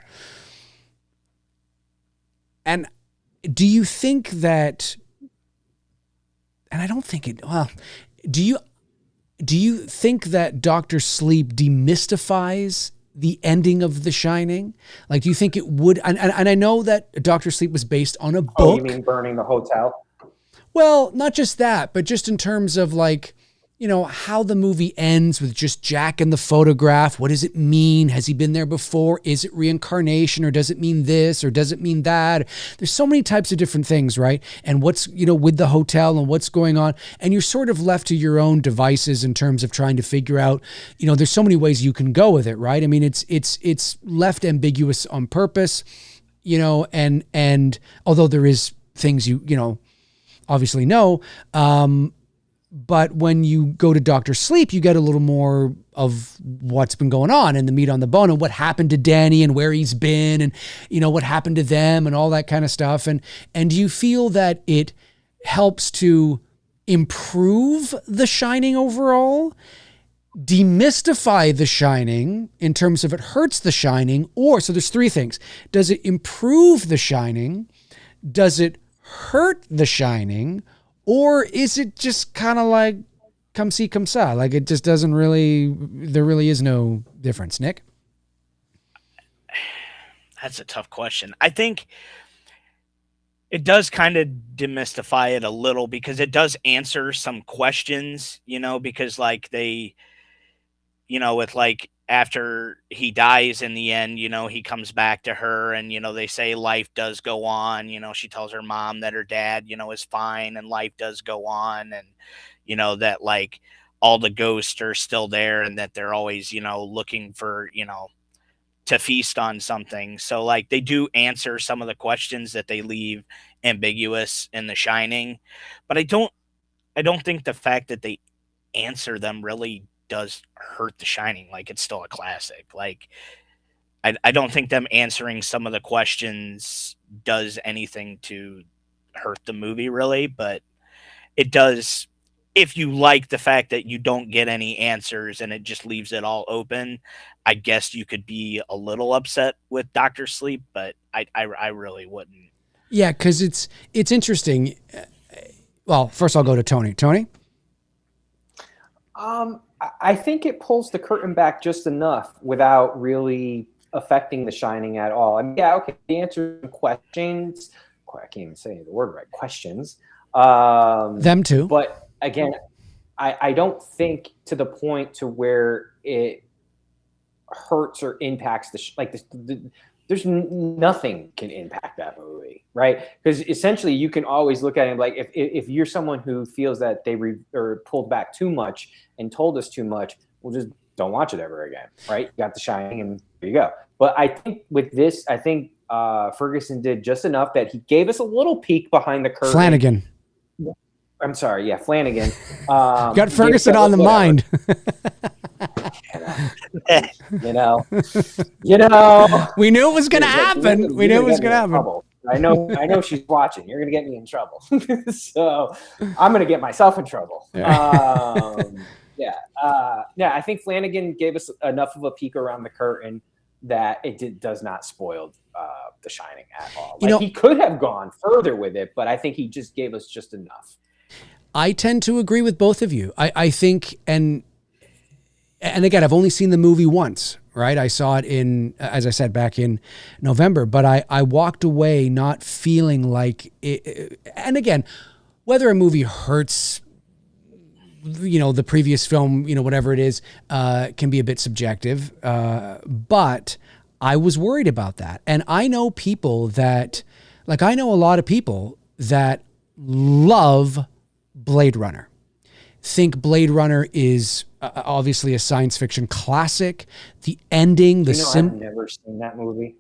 And do you think that, and I don't think it, well, do you think that Dr. Sleep demystifies the ending of The Shining? Like, do you think it would? And I know that Dr. Sleep was based on a book. Oh, you mean burning the hotel? Well, not just that, but just in terms of like, how the movie ends with just Jack in the photograph. What does it mean? Has he been there before? Is it reincarnation, or does it mean this, or does it mean that? There's so many types of different things, right? And what's, with the hotel and what's going on. And you're sort of left to your own devices in terms of trying to figure out, there's so many ways you can go with it, right? I mean, it's left ambiguous on purpose, and although there is things obviously know, but when you go to Dr. Sleep, you get a little more of what's been going on and the meat on the bone and what happened to Danny and where he's been and, what happened to them and all that kind of stuff. And do you feel that it helps to improve The Shining overall, demystify The Shining in terms of it hurts The Shining, or, so there's three things. Does it improve The Shining? Does it hurt The Shining? Or is it just kind of like come see, come saw? Like it just doesn't really, there really is no difference, Nick? That's a tough question. I think It does kind of demystify it a little, because it does answer some questions, because like they, with like after he dies in the end, he comes back to her and, they say life does go on. She tells her mom that her dad, is fine and life does go on. And, that like all the ghosts are still there and that they're always, looking for, to feast on something. So like they do answer some of the questions that they leave ambiguous in The Shining, but I don't think the fact that they answer them really does hurt The Shining. Like, it's still a classic. Like, I don't think them answering some of the questions does anything to hurt the movie really, but it does. If you like the fact that you don't get any answers and it just leaves it all open, I guess you could be a little upset with Dr. Sleep, but I really wouldn't. Yeah, because it's interesting. Well, first I'll go to Tony. Tony? I think it pulls the curtain back just enough without really affecting The Shining at all. I mean, yeah, okay, the answer to questions. I can't even say the word right. Questions. Them too. But again, I don't think to the point to where it hurts or impacts there's nothing can impact that movie, right? Because essentially you can always look at it like if you're someone who feels that they pulled back too much and told us too much, well, just don't watch it ever again, right? You got The Shining and there you go. But I think with this, Ferguson did just enough that he gave us a little peek behind the curtain. Flanagan. I'm sorry, yeah, Flanagan. Got Ferguson on the mind. you know. We knew it was going to happen. We knew it was going to happen. I know she's watching. You're going to get me in trouble. So I'm going to get myself in trouble. Yeah. I think Flanagan gave us enough of a peek around the curtain that it does not spoil The Shining at all. He could have gone further with it, but I think he just gave us just enough. I tend to agree with both of you. I think, and again, I've only seen the movie once, right? I saw it as I said, back in November, but I walked away not feeling like it. And again, whether a movie hurts, the previous film, whatever it is, can be a bit subjective. But I was worried about that. And I know people that, I know a lot of people that love Blade Runner. Think Blade Runner is obviously a science fiction classic. The ending, I've never seen that movie.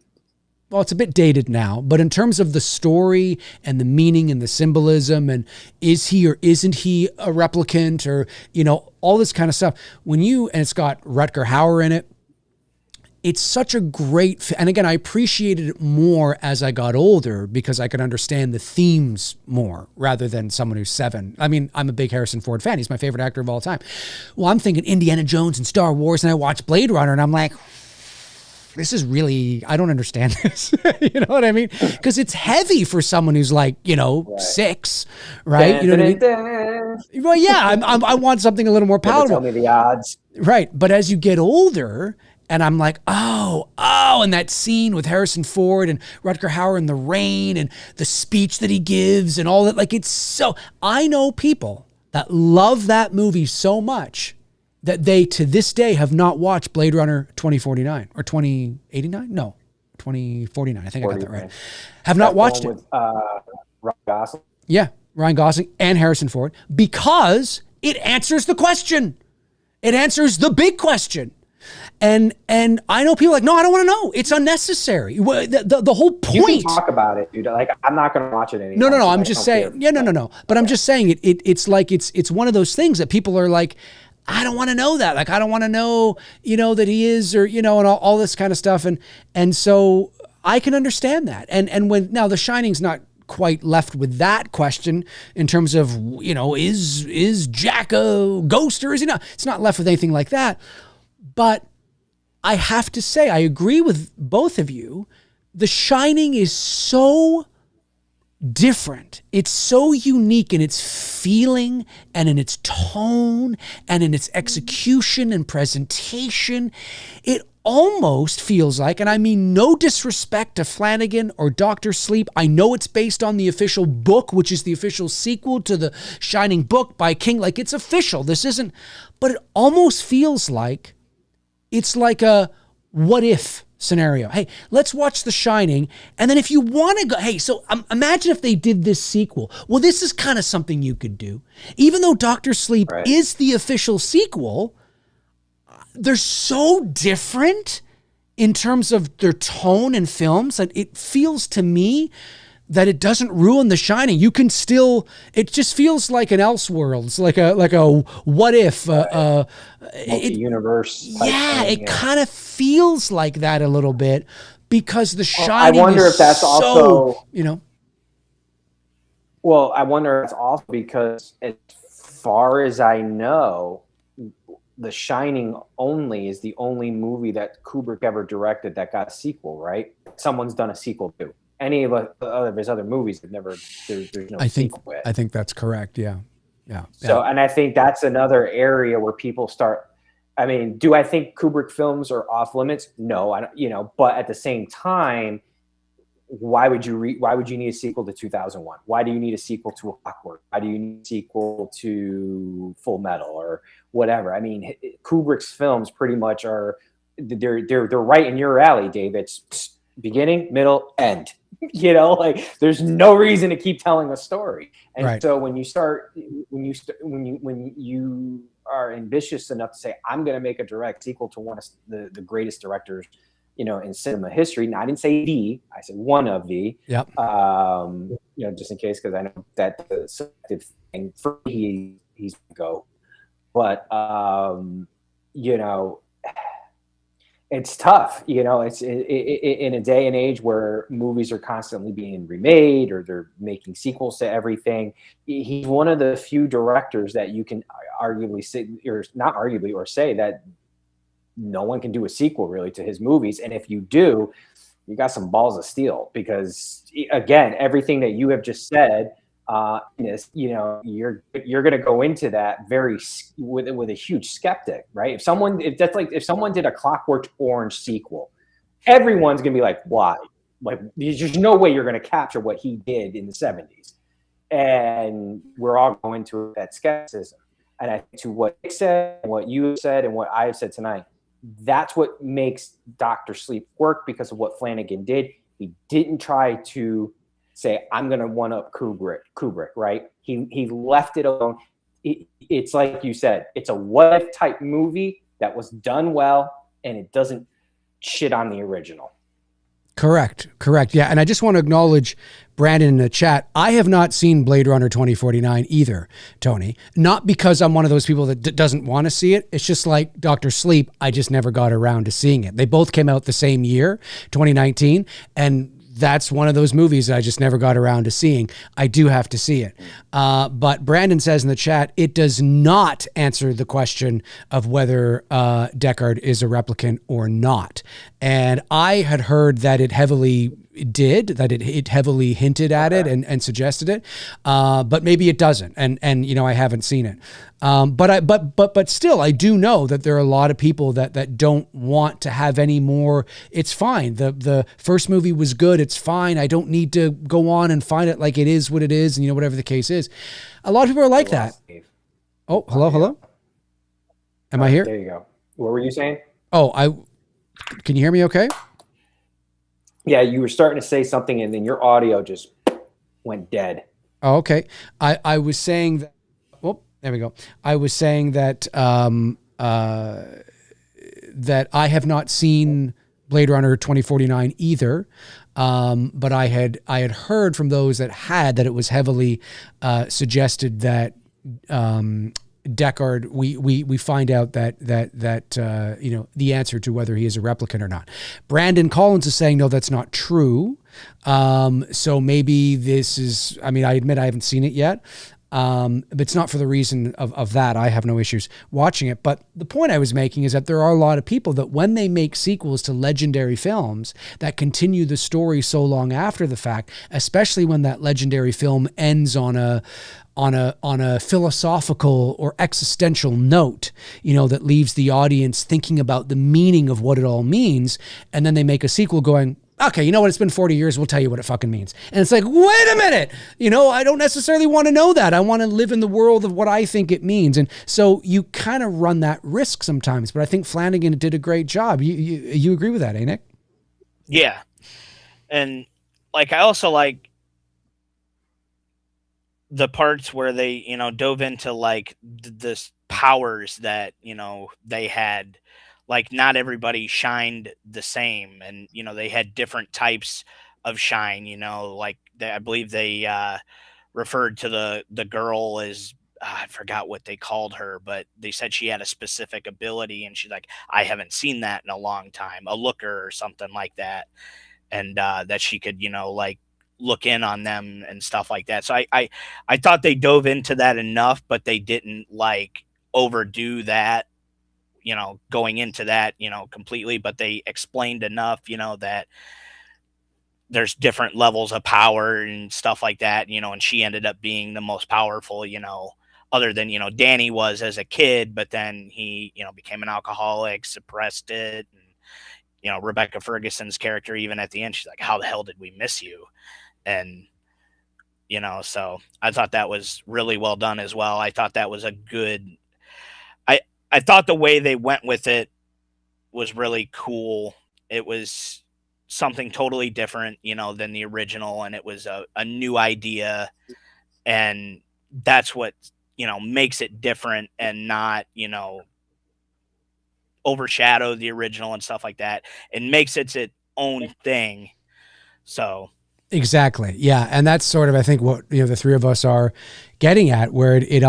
Well, it's a bit dated now, but in terms of the story and the meaning and the symbolism and is he or isn't he a replicant or, all this kind of stuff. And it's got Rutger Hauer in it. It's such a great, and again, I appreciated it more as I got older because I could understand the themes more rather than someone who's 7. I mean, I'm a big Harrison Ford fan. He's my favorite actor of all time. Well, I'm thinking Indiana Jones and Star Wars, and I watch Blade Runner, and I'm like, this is really, I don't understand this. You know what I mean? Because it's heavy for someone who's right. 6, right? You know what I mean? Well, yeah, I want something a little more palatable. Tell me the odds. Right, but as you get older, and I'm like, oh, and that scene with Harrison Ford and Rutger Hauer in the rain and the speech that he gives and all that, it's so, I know people that love that movie so much that they, to this day, have not watched Blade Runner 2049 or 2089? No, 2049. I think 49. I got that right. Have not watched it. With Ryan Gosling. Yeah, Ryan Gosling and Harrison Ford, because it answers the question. It answers the big question. And I know people no, I don't want to know. It's unnecessary. The whole point. You can talk about it, dude. I'm not going to watch it anymore. No. I'm just saying. Yeah, no. But I'm just saying it's it's one of those things that people are like, I don't want to know that. I don't want to know, that he is or, and all this kind of stuff. And so I can understand that. And when now The Shining's not quite left with that question in terms of, is Jack a ghost or is he not? It's not left with anything like that. But I have to say, I agree with both of you. The Shining is so different. It's so unique in its feeling and in its tone and in its execution and presentation. It almost feels like, and I mean no disrespect to Flanagan or Dr. Sleep, I know it's based on the official book, which is the official sequel to the Shining book by King. Like, it's official. This isn't, but it almost feels like it's like a what if scenario. Hey, let's watch The Shining, and then if you want to go, hey, so imagine if they did this sequel. Well, this is kind of something you could do. Even though Dr. Sleep is the official sequel, they're so different in terms of their tone and films that it feels to me that it doesn't ruin The Shining. You can still, it just feels like an Elseworlds, like a what if, multi-universe. Yeah, it kind of feels like that a little bit because The Shining. I wonder if that's so, also, you know. Well, I wonder if it's also because, as far as I know, The Shining only is the only movie that Kubrick ever directed that got a sequel, right? Someone's done a sequel to. Any of his other movies have never, there's no sequel yet. I think that's correct, yeah. So, and I think that's another area where people start, I mean, do I think Kubrick films are off limits? No, I don't, but at the same time, why would you need a sequel to 2001? Why do you need a sequel to A Clockwork? Why do you need a sequel to Full Metal or whatever? I mean, Kubrick's films pretty much are, they're right in your alley, Dave. It's beginning, middle, end. Like there's no reason to keep telling a story. And so when you are ambitious enough to say, I'm going to make a direct sequel to one of the greatest directors, in cinema history. Now, I didn't say I said one of the. Yep. Just in case, because I know that the selective thing for me, he's go. But it's tough. It's in a day and age where movies are constantly being remade or they're making sequels to everything. He's one of the few directors that you can arguably say, or not arguably, or say that no one can do a sequel really to his movies. And if you do, you got some balls of steel, because again, everything that you have just said, you're going to go into that with a huge skeptic, right? If someone did a Clockwork Orange sequel, everyone's going to be like, why? Like, there's no way you're going to capture what he did in the 70s. And we're all going to that skepticism. And I think to what Nick said, and what you said, and what I've said tonight, that's what makes Dr. Sleep work, because of what Flanagan did. He didn't try to say, I'm going to one-up Kubrick, right? He left it alone. It's like you said, it's a what-if type movie that was done well, and it doesn't shit on the original. Correct. Yeah, and I just want to acknowledge Brandon in the chat. I have not seen Blade Runner 2049 either, Tony. Not because I'm one of those people that doesn't want to see it. It's just like Dr. Sleep, I just never got around to seeing it. They both came out the same year, 2019, and that's one of those movies that I just never got around to seeing. I do have to see it. But Brandon says in the chat, it does not answer the question of whether Deckard is a replicant or not. And I had heard that it heavily did, that it heavily hinted at it and suggested it. But maybe it doesn't. And I haven't seen it. But still, I do know that there are a lot of people that don't want to have any more. It's fine. The first movie was good. It's fine. I don't need to go on and find it like it is what it is, and whatever the case is. A lot of people are like that. Oh, hello. Am I here? There you go. What were you saying? Oh, can you hear me okay? Yeah, you were starting to say something, and then your audio just went dead. Oh, okay. I was saying that. There we go. I was saying that that I have not seen Blade Runner 2049 either, but I had heard from those that had that it was heavily suggested that Deckard. We find out that the answer to whether he is a replicant or not. Brandon Collins is saying no, that's not true. So maybe this is. I mean, I admit I haven't seen it yet. But it's not for the reason of that. I have no issues watching it. But the point I was making is that there are a lot of people that when they make sequels to legendary films that continue the story so long after the fact, especially when that legendary film ends on a philosophical or existential note, that leaves the audience thinking about the meaning of what it all means. And then they make a sequel going, okay, you know what? It's been 40 years. We'll tell you what it fucking means. And it's like, wait a minute. I don't necessarily want to know that. I want to live in the world of what I think it means. And so you kind of run that risk sometimes, but I think Flanagan did a great job. You agree with that, eh, Nick? Yeah. And I also like the parts where they, dove into this powers that, they had. Not everybody shined the same, and they had different types of shine. I believe they referred to the girl as I forgot what they called her, but they said she had a specific ability, and she's like, I haven't seen that in a long time, a looker or something like that, and that she could look in on them and stuff like that. So I thought they dove into that enough, but they didn't overdo that. Going into that, completely, but they explained enough, that there's different levels of power and stuff like that, and she ended up being the most powerful, other than, Danny was as a kid, but then he, became an alcoholic, suppressed it. And, Rebecca Ferguson's character, even at the end, she's like, how the hell did we miss you? And, so I thought that was really well done as well. I thought that was a good, I thought the way they went with it was really cool. It was something totally different, than the original. And it was a new idea. And that's what, makes it different and not, overshadow the original and stuff like that. It makes it its own thing. So. Exactly. Yeah. And that's sort of, I think, what, the three of us are getting at, where it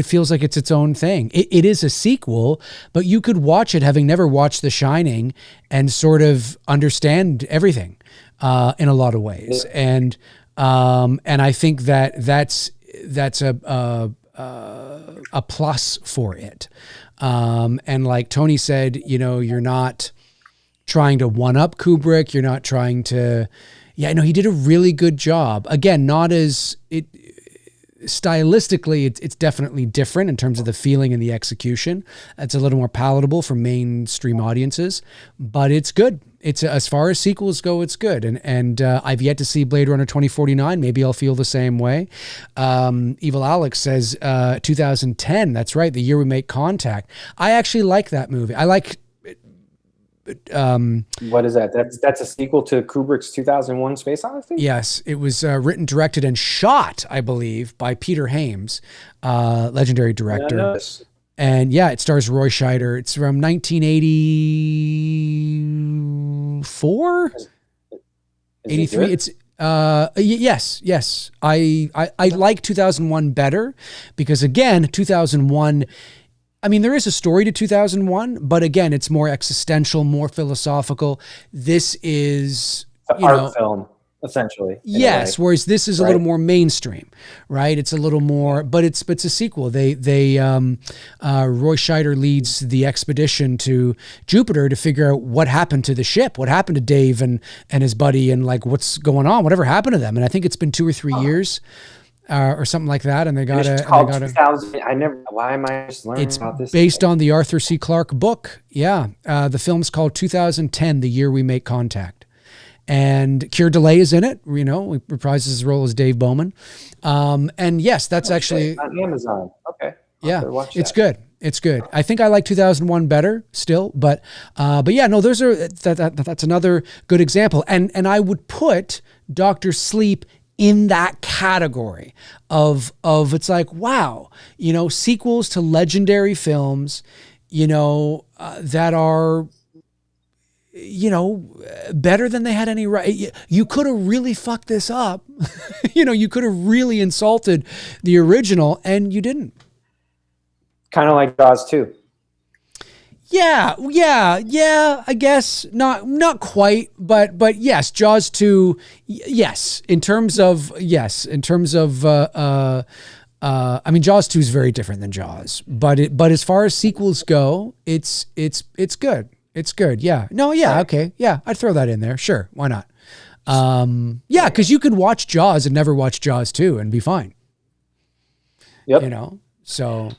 feels like it's its own thing. It is a sequel, but you could watch it having never watched The Shining and sort of understand everything in a lot of ways. And I think that's a plus for it. And like Tony said, you're not trying to one up Kubrick. You're not trying to, he did a really good job. Again, not as stylistically, it's definitely different in terms of the feeling and the execution. It's a little more palatable for mainstream audiences, but it's good. It's as far as sequels go, it's good. And I've yet to see Blade Runner 2049. Maybe I'll feel the same way. Evil Alex says 2010. That's right, the year we make contact. I actually like that movie. I like. What is that? That's a sequel to Kubrick's 2001 Space Odyssey? Yes, it was written, directed, and shot, I believe, by Peter Hames, legendary director. And yeah, it stars Roy Scheider. It's from 1984, 83. It's yes. I like 2001 better because, again, 2001. I mean, there is a story to 2001, but again, it's more existential, more philosophical. This is an art film, essentially. Yes, whereas this is a little more mainstream, right? It's a little more, but it's a sequel. Roy Scheider leads the expedition to Jupiter to figure out what happened to the ship, what happened to Dave and his buddy, and what's going on, whatever happened to them. And I think it's been 2 or 3 years. Or something like that, and they got it. Called 2000. Why am I just learning about this? It's based on the Arthur C. Clarke book. Yeah, the film's called 2010, The Year We Make Contact, and Keir Dullea is in it. He reprises his role as Dave Bowman. And yes, that's actually on Amazon. Okay, it's good. It's good. I think I like 2001 better still, but yeah, no, that's another good example, and I would put Dr. Sleep in that category of it's like, wow, sequels to legendary films, that are, better than they had any right. You could have really fucked this up. You could have really insulted the original and you didn't. Kind of like Jaws 2. Yeah. I guess not quite, but yes, Jaws 2. Yes, in terms of I mean, Jaws 2 is very different than Jaws, but as far as sequels go, it's good. It's good. Yeah. No. Yeah. Okay. Yeah. I'd throw that in there. Sure. Why not? Yeah, because you can watch Jaws and never watch Jaws 2 and be fine. Yep. You know. So,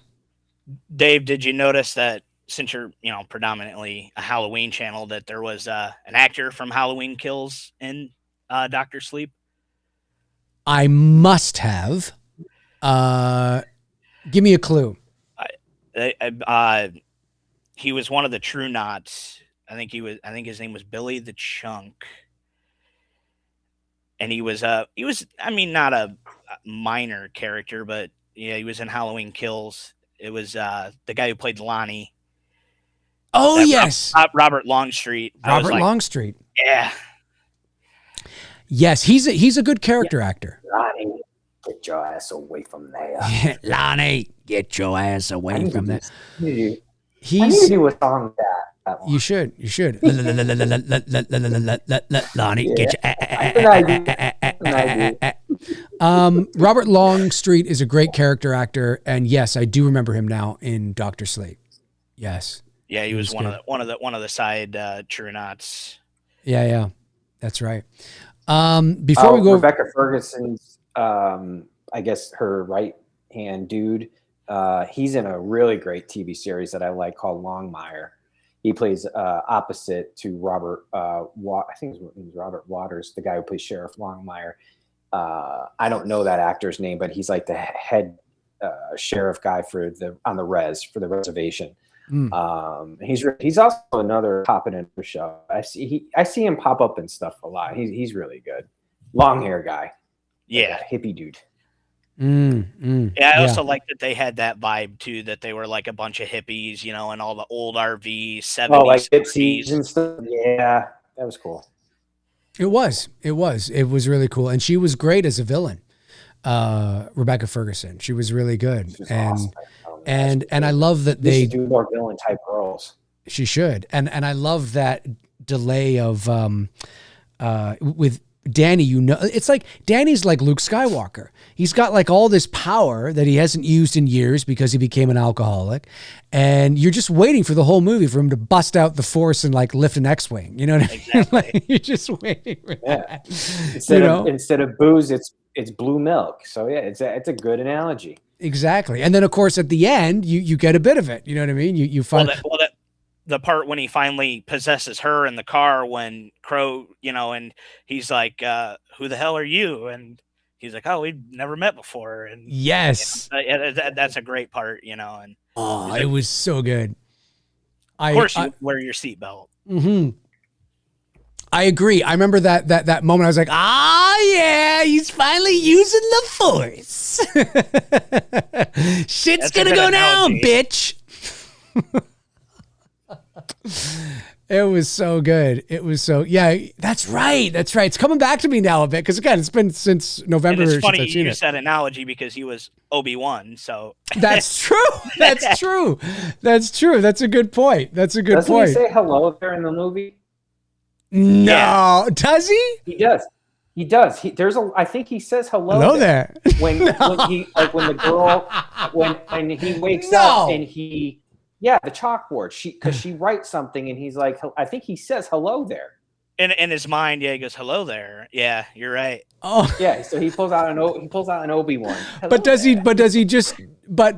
Dave, did you notice that since you're predominantly a Halloween channel, that there was an actor from Halloween Kills in Doctor Sleep? I must have. Give me a clue. He was one of the True Knots. I think his name was Billy the Chunk. And he was I mean, not a minor character, but yeah, he was in Halloween Kills. It was the guy who played Lonnie. Oh, yes. Robert Longstreet. Robert Longstreet. Yeah. Yes, he's a good character actor. Lonnie, get your ass away from there. Lonnie, get your ass away from there. I need to do a song that one. You should. Lonnie, get your Robert Longstreet is a great character actor, and yes, I do remember him now in Doctor Sleep. Yes. Yeah, he was one of the side True Knots. Yeah, that's right. Before we go, Rebecca Ferguson's, I guess her right hand dude. He's in a really great TV series that I like called Longmire. He plays opposite to Robert. I think his name is Robert Waters, the guy who plays Sheriff Longmire. I don't know that actor's name, but he's like the head sheriff guy for the reservation. He's also another popping in the show. I see him pop up and stuff a lot. He's really good. Long hair guy. Yeah, like hippie dude. Yeah, I also like that they had that vibe too. That they were like a bunch of hippies, and all the old RVs, 70s, like gypsies and stuff. Yeah, that was cool. It was really cool, and she was great as a villain. Rebecca Ferguson, she was really good, awesome. And I love that they do more villain type roles. She should, and I love that delay of with Danny. It's like Danny's like Luke Skywalker. He's got like all this power that he hasn't used in years because he became an alcoholic, and you're just waiting for the whole movie for him to bust out the Force and like lift an X-wing. You know what I mean? Exactly. Like, you're just waiting for that. Instead of booze, it's blue milk. So yeah, it's a good analogy. Exactly. And then of course at the end you get a bit of it. You know what I mean? You find the part when he finally possesses her in the car when Crow, and he's like, who the hell are you? And he's like, oh, we've never met before. And yes, that's a great part, and it was so good. Of course you wear your seatbelt. Mm-hmm. I agree. I remember that moment. I was like, yeah, he's finally using the Force. Shit's gonna go down, bitch. It was so good. It was so, yeah, that's right. It's coming back to me now a bit because again, it's been since November. And it's funny you use that analogy because he was Obi-Wan. So that's true. That's true. That's a good point. Doesn't he say hello there in the movie? No, yeah. Does he? He does. I think he says hello there. When he wakes up and he. Yeah, the chalkboard. Because she writes something, and he's like, I think he says hello there. In his mind, yeah, he goes hello there. Yeah, you're right. Oh, yeah. So he pulls out an Obi-Wan. But does he? But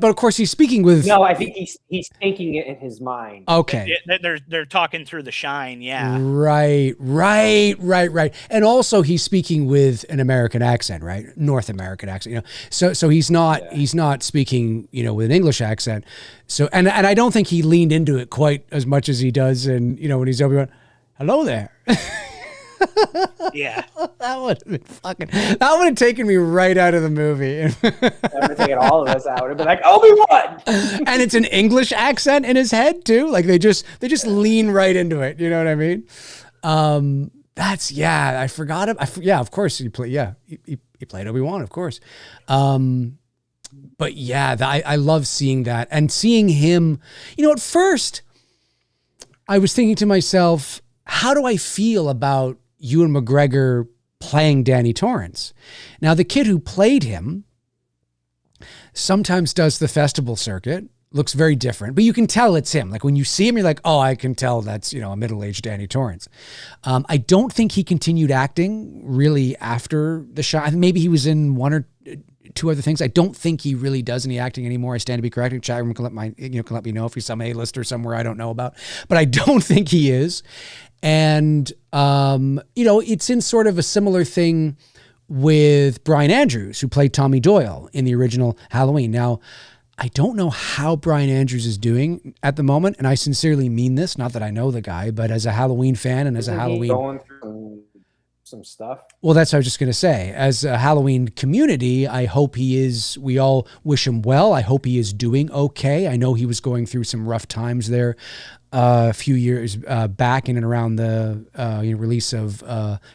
of course he's speaking with. No, I think he's thinking it in his mind. Okay. They're talking through the shine. Yeah. Right. And also he's speaking with an American accent, right? North American accent. So he's not speaking with an English accent. So and I don't think he leaned into it quite as much as he does, and when he's Obi-Wan. Hello there. Yeah. That would have taken me right out of the movie. That would have taken all of us out. It would have been like, Obi-Wan! And it's an English accent in his head too. Like they just lean right into it. You know what I mean? I forgot him. Of course he played Obi-Wan, of course. But yeah, I love seeing that and seeing him, at first I was thinking to myself, how do I feel about Ewan McGregor playing Danny Torrance? Now, the kid who played him sometimes does the festival circuit, looks very different, but you can tell it's him. Like when you see him, you're like, oh, I can tell that's, a middle-aged Danny Torrance. I don't think he continued acting really after the shot. I think maybe he was in one or two other things. I don't think he really does any acting anymore. I stand to be corrected. Chat room can let me know if he's some A-lister somewhere I don't know about, but I don't think he is. And, it's in sort of a similar thing with Brian Andrews, who played Tommy Doyle in the original Halloween. Now, I don't know how Brian Andrews is doing at the moment, and I sincerely mean this, not that I know the guy, but as a Halloween fan and as a Halloween... going through some stuff? Well, that's what I was just going to say. As a Halloween community, I hope he is... We all wish him well. I hope he is doing okay. I know he was going through some rough times there a few years back in and around the release of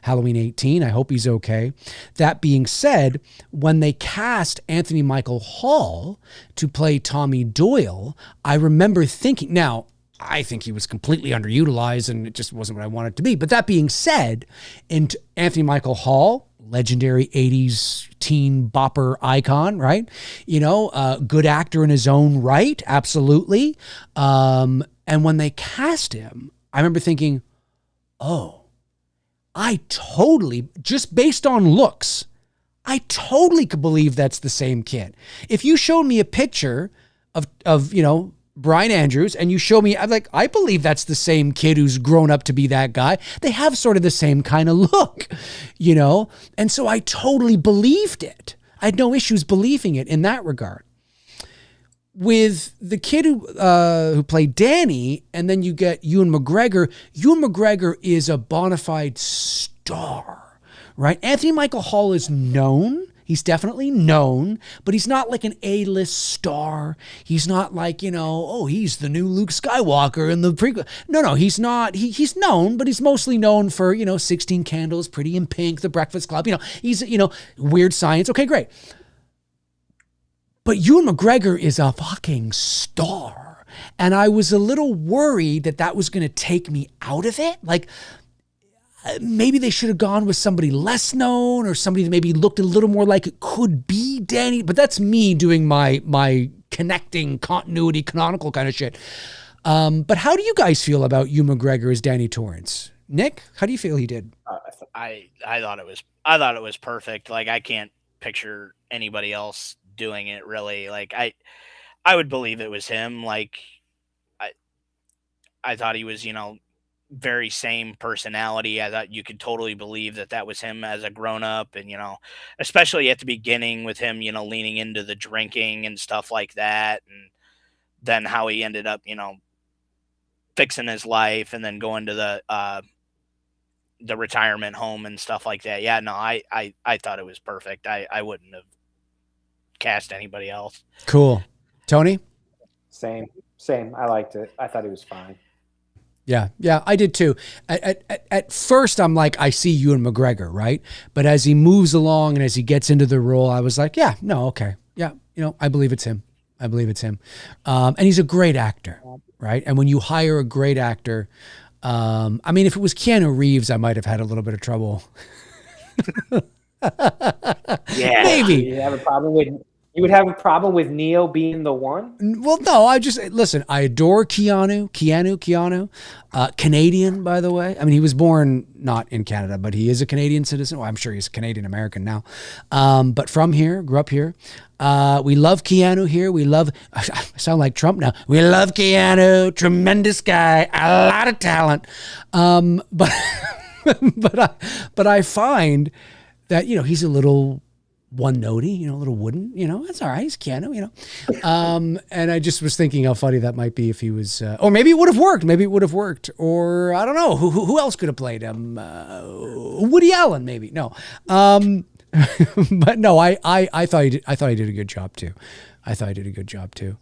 Halloween 18. I hope he's okay. That being said, when they cast Anthony Michael Hall to play Tommy Doyle, I remember thinking, now, I think he was completely underutilized and it just wasn't what I wanted it to be. But that being said, and Anthony Michael Hall, legendary 80s teen bopper icon, right? Good actor in his own right, absolutely. And when they cast him, I remember thinking, oh, I totally, just based on looks, I totally could believe that's the same kid. If you showed me a picture of Brian Andrews and you show me, I'm like, I believe that's the same kid who's grown up to be that guy. They have sort of the same kind of look, And so I totally believed it. I had no issues believing it in that regard. With the kid who played Danny, and then you get Ewan McGregor. Ewan McGregor is a bona fide star, right? Anthony Michael Hall is known. He's definitely known, but he's not like an A-list star. He's not like, he's the new Luke Skywalker in the prequel. No, he's not. He's known, but he's mostly known for, 16 Candles, Pretty in Pink, The Breakfast Club. He's, Weird Science. Okay, great. But Ewan McGregor is a fucking star. And I was a little worried that was going to take me out of it. Like, maybe they should have gone with somebody less known or somebody that maybe looked a little more like it could be Danny. But that's me doing my connecting continuity, canonical kind of shit. But how do you guys feel about Ewan McGregor as Danny Torrance? Nick, how do you feel he did? I thought it was perfect. Like, I can't picture anybody else doing it, really. Like, I would believe it was him. Like, I thought he was, very same personality. I thought you could totally believe that was him as a grown-up, and especially at the beginning with him leaning into the drinking and stuff like that, and then how he ended up fixing his life and then going to the retirement home and stuff like that. Yeah, no, I thought it was perfect. I wouldn't have cast anybody else. Cool. Tony? Same. I liked it. I thought he was fine. Yeah, I did too. At first, I'm like, I see Ewan McGregor, right? But as he moves along and as he gets into the role, I was like, yeah, no, okay. Yeah, I believe it's him. And he's a great actor, right? And when you hire a great actor, if it was Keanu Reeves, I might have had a little bit of trouble. Yeah, maybe. You would have a problem with Neo being the one? Well, no, I adore Keanu, Canadian, by the way. I mean, he was born not in Canada, but he is a Canadian citizen. Well, I'm sure he's Canadian American now. But from here, grew up here. We love Keanu here. I sound like Trump now. We love Keanu, tremendous guy, a lot of talent. But I find that, he's a little one-notey, a little wooden, that's all right. He's Keanu, and I just was thinking how funny that might be if he was, or maybe it would have worked. Or I don't know, who else could have played him? Woody Allen, maybe. No. But no, I thought he did a good job too.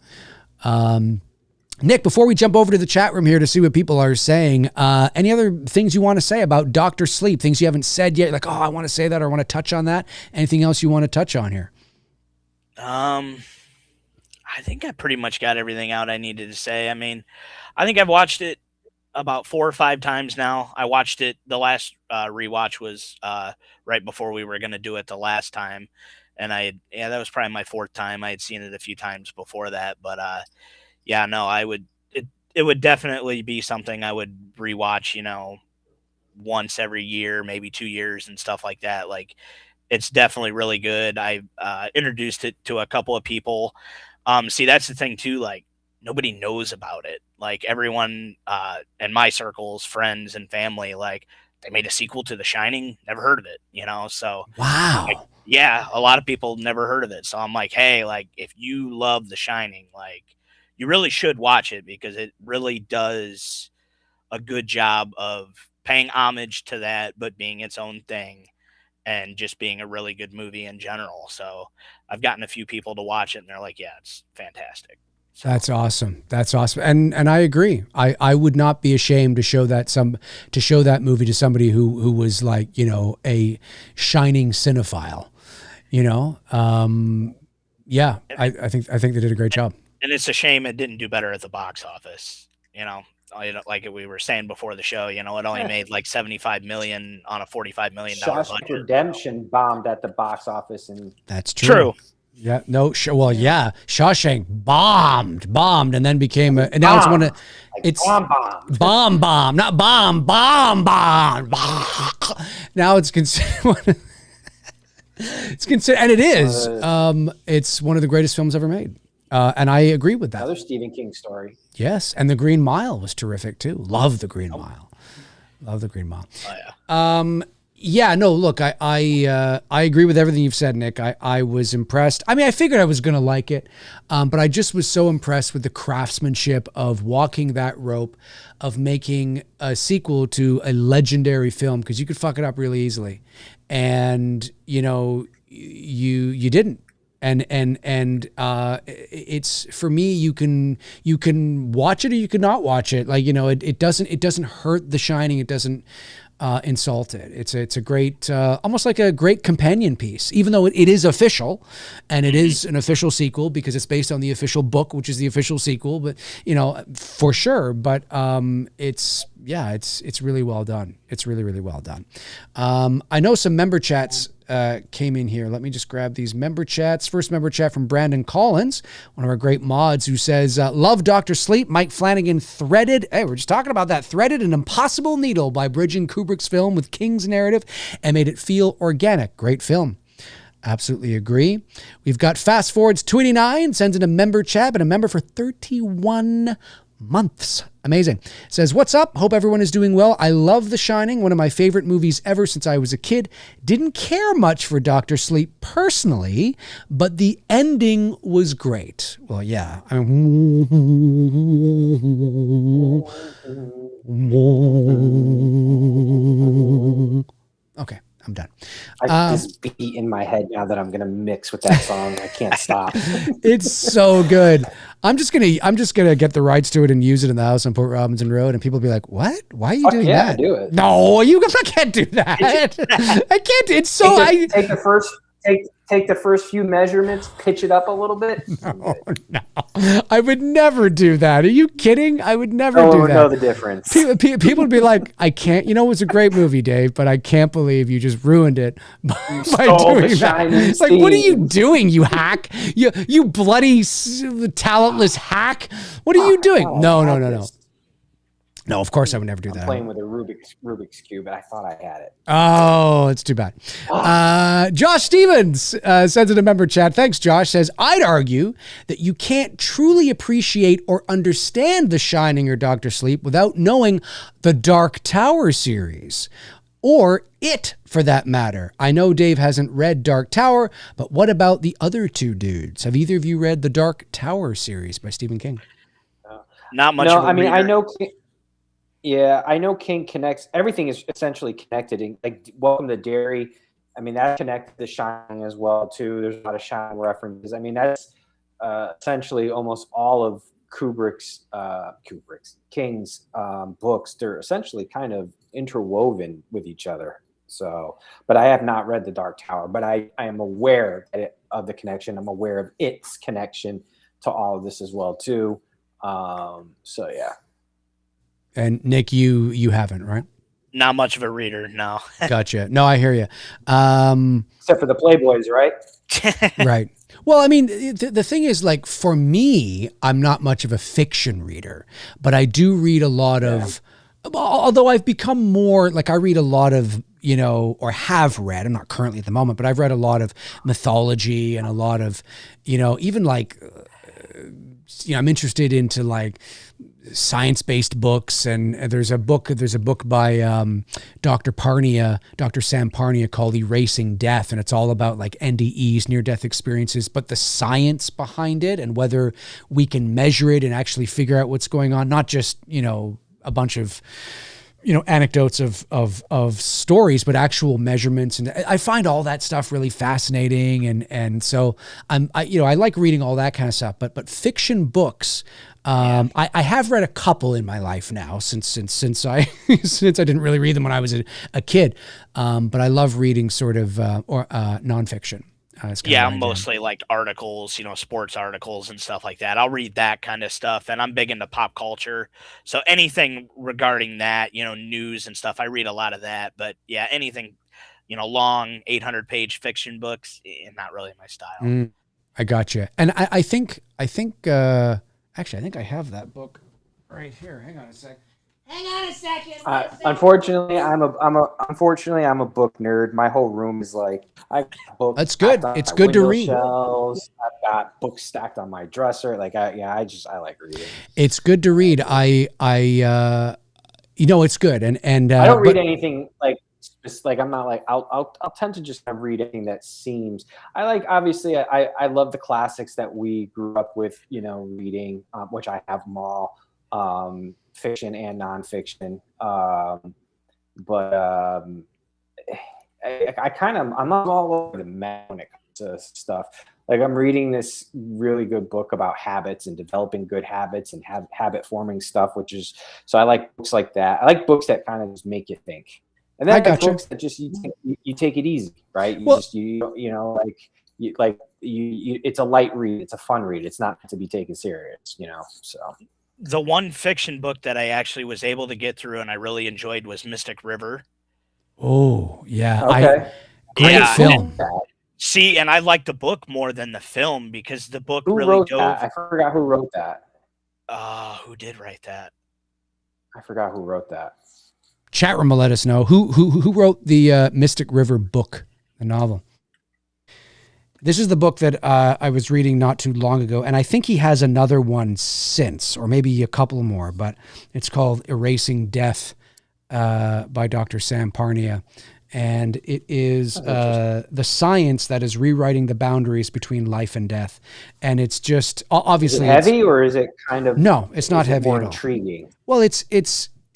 Nick, before we jump over to the chat room here to see what people are saying, any other things you want to say about Dr. Sleep? Things you haven't said yet? Like, I want to say that or I want to touch on that. Anything else you want to touch on here? I think I pretty much got everything out I needed to say. I mean, I think I've watched it about 4 or 5 times now. I watched it. The last rewatch was right before we were going to do it the last time. And that was probably my 4th time. I had seen it a few times before that, but yeah, no, it would definitely be something I would rewatch, once every year, maybe 2 years and stuff like that. Like, it's definitely really good. I introduced it to a couple of people. See, that's the thing too. Like, nobody knows about it. Like, everyone in my circles, friends and family, like, they made a sequel to The Shining. Never heard of it, So Wow. like, yeah, a lot of people never heard of it. So I'm like, hey, like, if you love The Shining, like, you really should watch it, because it really does a good job of paying homage to that, but being its own thing, and just being a really good movie in general. So I've gotten a few people to watch it, and they're like, yeah, it's fantastic. So. That's awesome. That's awesome. And I agree. I would not be ashamed to show that movie to somebody who was like, a Shining cinephile, yeah, I think they did a great job. And it's a shame it didn't do better at the box office. Like we were saying before the show, it only made like 75 million on a $45 million budget. Redemption bombed at the box office, and that's true. Yeah, no, well, yeah, Shawshank bombed, and then became and now it's one of it's bomb, not bomb. Now it's considered. It's considered, and it is. It's one of the greatest films ever made. And I agree with that. Another Stephen King story. Yes, and The Green Mile was terrific too. Love The Green Mile. Love The Green Mile. Oh, yeah. Yeah, no, look, I agree with everything you've said, Nick. I was impressed. I mean, I figured I was going to like it, but I just was so impressed with the craftsmanship of walking that rope, of making a sequel to a legendary film, because you could fuck it up really easily, and you didn't. And it's, for me, you can watch it or you can not watch it. Like, it doesn't hurt The Shining. It doesn't insult it. It's a great, almost like a great companion piece, even though it is official, and it is an official sequel because it's based on the official book, which is the official sequel, but for sure. But it's really well done. It's really, really well done. I know some member chats came in here. Let me just grab these member chats. First member chat from Brandon Collins, one of our great mods, who says, love Dr. Sleep. Mike Flanagan threaded, hey, we're just talking about that, threaded an impossible needle by bridging Kubrick's film with King's narrative and made it feel organic. Great film. Absolutely agree. We've got Fast Forwards 29, sends in a member chat, but a member for 31 months. Amazing. Says, what's up? Hope everyone is doing well. I love The Shining, one of my favorite movies ever since I was a kid. Didn't care much for Dr. Sleep personally, but the ending was great. Well, yeah. I mean, okay, I'm done. I just beat in my head now that I'm gonna mix with that song. I can't stop. It's so good. I'm just gonna get the rights to it and use it in the house on Port Robinson Road, and people will be like, "What? Why are you doing that?" Do it. No, I can't do that. I can't. It's so. Take the first few measurements, pitch it up a little bit. No. I would never do that. Are you kidding? I would never do that. Know the difference. People would be like, I can't, it was a great movie, Dave, but I can't believe you just ruined it by doing that. It's like, what are you doing, you hack? You bloody talentless hack. What are you doing? No. No, of course I would never do that. I'm playing with a Rubik's Cube, and I thought I had it. Oh, it's too bad. Josh Stevens sends in a member chat. Thanks, Josh. Says, I'd argue that you can't truly appreciate or understand The Shining or Dr. Sleep without knowing the Dark Tower series. Or It, for that matter. I know Dave hasn't read Dark Tower, but what about the other two dudes? Have either of you read the Dark Tower series by Stephen King? Not much. No, I mean, I know... Yeah, I know King connects. Everything is essentially connected. Like Welcome to Derry. I mean, that's connected to Shining as well too. There's a lot of Shining references. I mean, that's essentially almost all of King's books. They're essentially kind of interwoven with each other. So, but I have not read the Dark Tower. But I am aware of the connection. I'm aware of its connection to all of this as well too. So yeah. And Nick, you haven't, right? Not much of a reader, no. Gotcha. No, I hear you. Except for the Playboys, right? Right. Well, I mean, the thing is, like, for me, I'm not much of a fiction reader, but I do read a lot of, although I've become more, like, I read a lot of, you know, or have read, I'm not currently at the moment, but I've read a lot of mythology and a lot of, you know, even like, you know, I'm interested into like science-based books, and there's a book by Dr. Sam Parnia, called Erasing Death, and it's all about like NDEs, near-death experiences, but the science behind it and whether we can measure it and actually figure out what's going on, not just, you know, a bunch of, you know, anecdotes of stories, but actual measurements. And I find all that stuff really fascinating. And so I like reading all that kind of stuff, but fiction books, I have read a couple in my life now since I didn't really read them when I was a kid. But I love reading sort of, nonfiction. Mostly like articles, you know, sports articles and stuff like that. I'll read that kind of stuff, and I'm big into pop culture. So anything regarding that, you know, news and stuff, I read a lot of that. But yeah, anything, you know, long 800-page fiction books, not really my style. I gotcha. And I think actually, I think I have that book right here. Hang on a sec. Unfortunately, I'm a book nerd. My whole room is like, that's good. It's good to read. Shelves. I've got books stacked on my dresser. Like I like reading. It's good to read. You know, it's good. And I don't read anything like I'm not like, I'll tend to just read anything that seems, obviously I love the classics that we grew up with, you know, reading, which I have them all. Fiction and nonfiction, but I'm all over the map when it comes to stuff. Like I'm reading this really good book about habits and developing good habits and habit forming stuff, so I like books like that. I like books that kind of just make you think, and then I got books that just you take it easy, right? It's a light read, it's a fun read, it's not to be taken serious, you know. So. The one fiction book that I actually was able to get through and I really enjoyed was Mystic River. Oh, yeah. Okay. Great film. See, and I like the book more than the film because the book who really wrote dove. That? I forgot who wrote that. Who did write that? I forgot who wrote that. Chat room will let us know who wrote the Mystic River book, the novel. This is the book that I was reading not too long ago, and I think he has another one since, or maybe a couple more, but it's called Erasing Death by Dr. Sam Parnia. And it is the science that is rewriting the boundaries between life and death. And it's just, obviously... Is it heavy, or is it kind of... No, it's not heavy more at all. Intriguing? Well, it's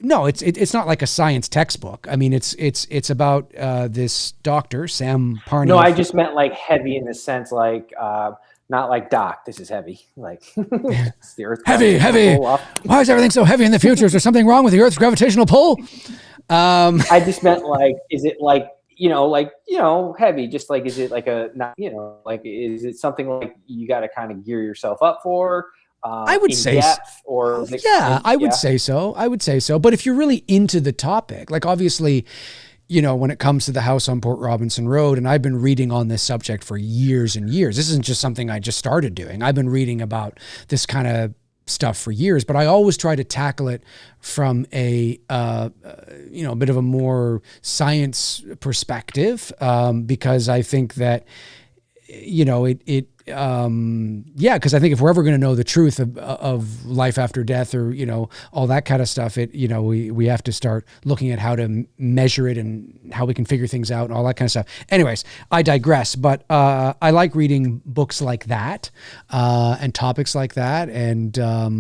not like a science textbook. I mean, it's about this doctor, Sam Parnia. No, I just meant like heavy in the sense like not like Doc. This is heavy. Like it's the Earth. Heavy. Why is everything so heavy in the future? Is there something wrong with the Earth's gravitational pull? I just meant like, is it like heavy? Just like, is it like is it something like you got to kind of gear yourself up for? I would say I would say so. But if you're really into the topic, like obviously, you know, when it comes to the house on Port Robinson Road, and I've been reading on this subject for years and years. This isn't just something I just started doing. I've been reading about this kind of stuff for years, but I always try to tackle it from a bit of a more science perspective, because I think that, you know, because I think if we're ever going to know the truth of life after death, or, you know, all that kind of stuff, we have to start looking at how to measure it and how we can figure things out and all that kind of stuff. Anyways, I digress, but I like reading books like that and topics like that. And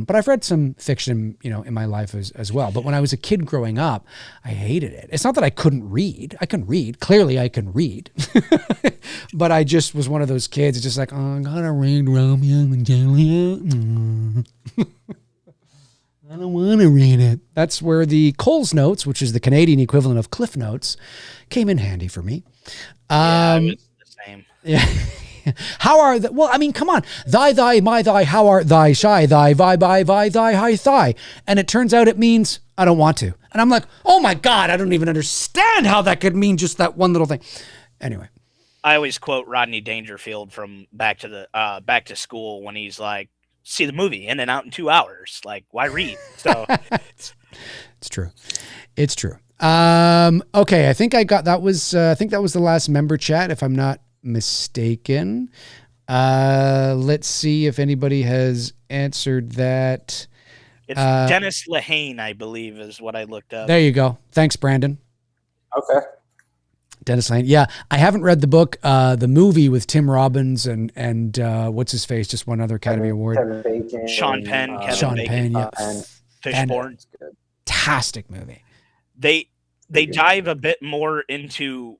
but I've read some fiction, you know, in my life as well. But when I was a kid growing up, I hated it. It's not that I couldn't read. I can read. Clearly I can read. But I just was one of those kids. It's just like, oh, I'm gonna read Romeo and Juliet. I don't want to read it. That's where the Coles Notes, which is the Canadian equivalent of Cliff Notes, came in handy for me. It's the same. Yeah. How are the, well, I mean, come on. Thy, my, thy, how art thy, shy, thy, vi, thy, high, thigh. And it turns out it means, I don't want to. And I'm like, oh my God, I don't even understand how that could mean just that one little thing. Anyway. I always quote Rodney Dangerfield from Back to School when he's like, see the movie in and out in 2 hours. Like, why read? So it's true. It's true. Okay. I think that was the last member chat, if I'm not mistaken. Let's see if anybody has answered that. It's Dennis Lehane, I believe, is what I looked up. There you go. Thanks, Brandon. Okay. Dennis Lehane. Yeah, I haven't read the book. The movie with Tim Robbins and what's his face? Just one other Academy Award. Kevin Bacon. Sean Penn. Kevin Sean Bacon, Penn. Yeah. And Fishborn. Fantastic movie. They dive a bit more into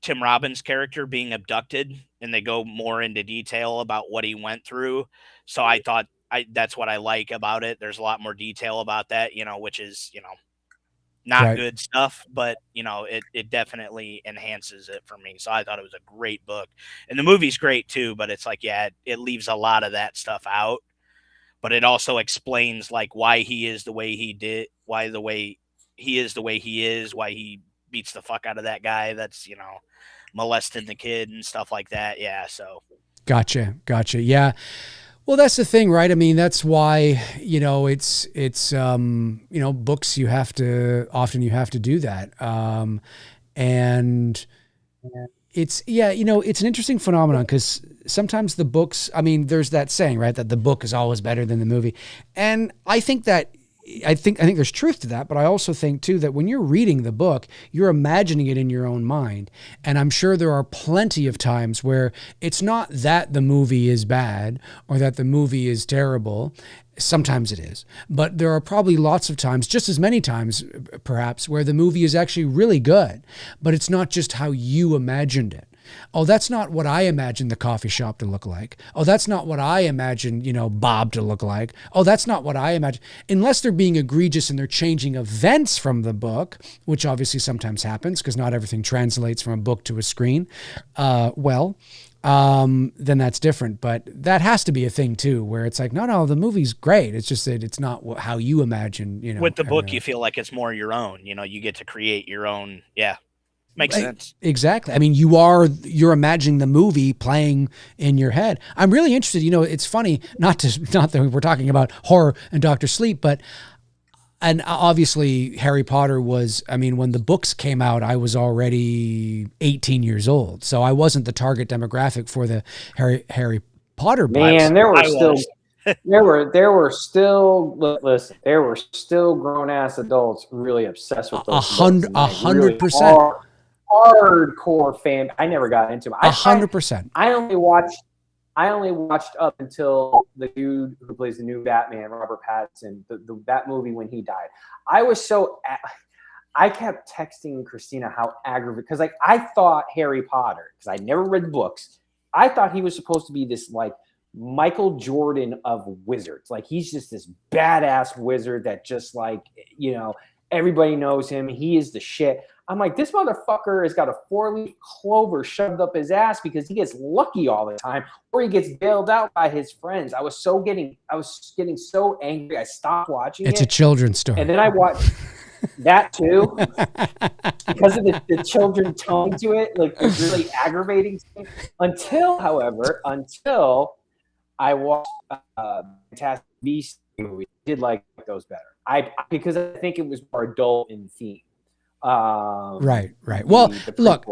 Tim Robbins' character being abducted, and they go more into detail about what he went through. So I thought that's what I like about it. There's a lot more detail about that, which is, not good stuff, but it definitely enhances it for me. So I thought it was a great book, and the movie's great too, but it's like, yeah, it leaves a lot of that stuff out, but it also explains like why he is the way he did, why he beats the fuck out of that guy that's, molesting the kid and stuff like that. Yeah. So. Gotcha. Yeah. Well, that's the thing, right? I mean, that's why, it's books you have to do that. And it's, it's an interesting phenomenon because sometimes the books, I mean, there's that saying, right, that the book is always better than the movie. And I think there's truth to that, but I also think too that when you're reading the book, you're imagining it in your own mind. And I'm sure there are plenty of times where it's not that the movie is bad or that the movie is terrible. Sometimes it is, but there are probably lots of times, just as many times perhaps, where the movie is actually really good, but it's not just how you imagined it. Oh, that's not what I imagined the coffee shop to look like. Oh, that's not what I imagined, Bob to look like. Oh, that's not what I imagined. Unless they're being egregious and they're changing events from the book, which obviously sometimes happens because not everything translates from a book to a screen. Then that's different. But that has to be a thing too, where it's like, no, the movie's great. It's just that it's not how you imagine, With the book, you feel like it's more your own, you get to create your own. Yeah. Makes sense. Exactly. I mean, you're imagining the movie playing in your head. I'm really interested. It's funny, not that we're talking about horror and Dr. Sleep, and obviously Harry Potter was, I mean, when the books came out, I was already 18 years old. So I wasn't the target demographic for the Harry Potter books. Man, there were still grown ass adults really obsessed with those 100%. Hardcore fan. I never got into it. 100%. I only watched up until the dude who plays the new Batman, Robert Pattinson, that movie when he died. I kept texting Christina how aggravated, because I thought Harry Potter, because I never read the books, I thought he was supposed to be this like Michael Jordan of wizards. Like he's just this badass wizard that just like, everybody knows him. He is the shit. I'm like, this motherfucker has got a 4-leaf clover shoved up his ass because he gets lucky all the time, or he gets bailed out by his friends. I was getting so angry. I stopped watching it. It's a children's story. And then I watched that too because of the children tone to it. Like it's really aggravating to me. Until I watched Fantastic Beasts movie. I did like those better. Because I think it was more adult in theme. Right. Well, look,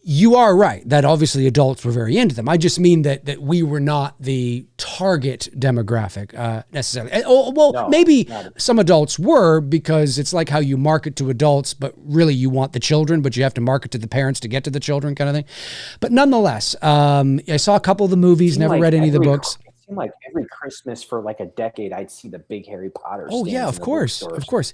you are right that obviously adults were very into them. I just mean that we were not the target demographic necessarily. Maybe some adults were, because it's like how you market to adults, but really you want the children, but you have to market to the parents to get to the children kind of thing. But nonetheless, I saw a couple of the movies, never read any of the books. Seemed like every Christmas for like a decade, I'd see the big Harry Potter. Oh yeah, of course,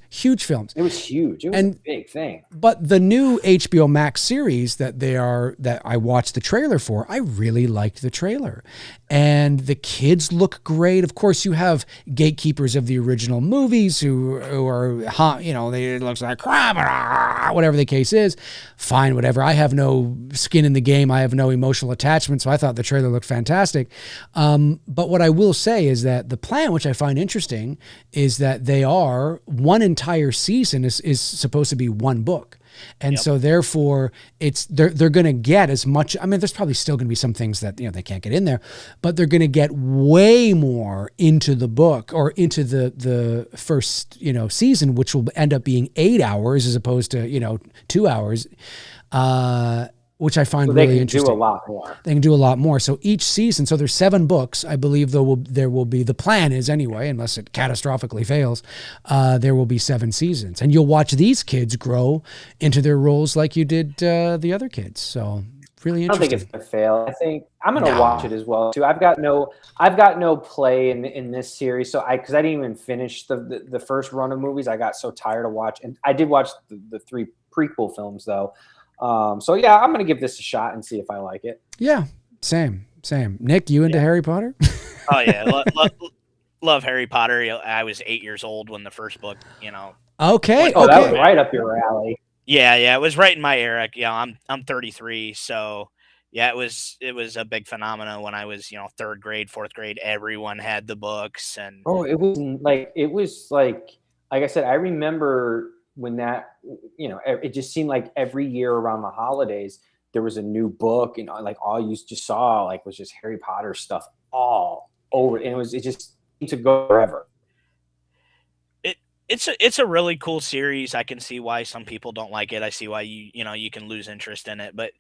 huge films. It was huge. It was a big thing. But the new HBO Max series that I watched the trailer for, I really liked the trailer, and the kids look great. Of course, you have gatekeepers of the original movies who are, you know, they it looks like crap, whatever the case is. Fine, whatever. I have no skin in the game. I have no emotional attachment, so I thought the trailer looked fantastic. But what I will say is that the plan, which I find interesting, is that they are one entire season is supposed to be one book. And so therefore they're going to get as much. I mean, there's probably still going to be some things that, you know, they can't get in there, but they're going to get way more into the book or into the first, you know, season, which will end up being 8 hours as opposed to, you know, 2 hours. Which I find really interesting. They can do a lot more. They can do a lot more. So each season, so there's 7 books. I believe there will be, the plan is anyway, unless it catastrophically fails, there will be 7 seasons. And you'll watch these kids grow into their roles like you did the other kids. So really interesting. I don't think it's going to fail. I think I'm going to watch it as well too. I've got no play in this series. So because I didn't even finish the first run of movies. I got so tired of watching. And I did watch the 3 prequel films though. So yeah, I'm going to give this a shot and see if I like it. Yeah, same. Nick, you into Harry Potter? Oh yeah, love Harry Potter. I was 8 years old when the first book, you know. Okay. Oh, that was right up your alley. Yeah, it was right in my era. You know, I'm 33, so yeah, it was a big phenomenon when I was, you know, 3rd grade, 4th grade. Everyone had the books, and it was like I said, I remember when that, you know, it just seemed like every year around the holidays there was a new book, and like all you just saw like was just Harry Potter stuff all over, and it just seemed to go forever. It's a really cool series. I can see why some people don't like it. I see why you can lose interest in it, but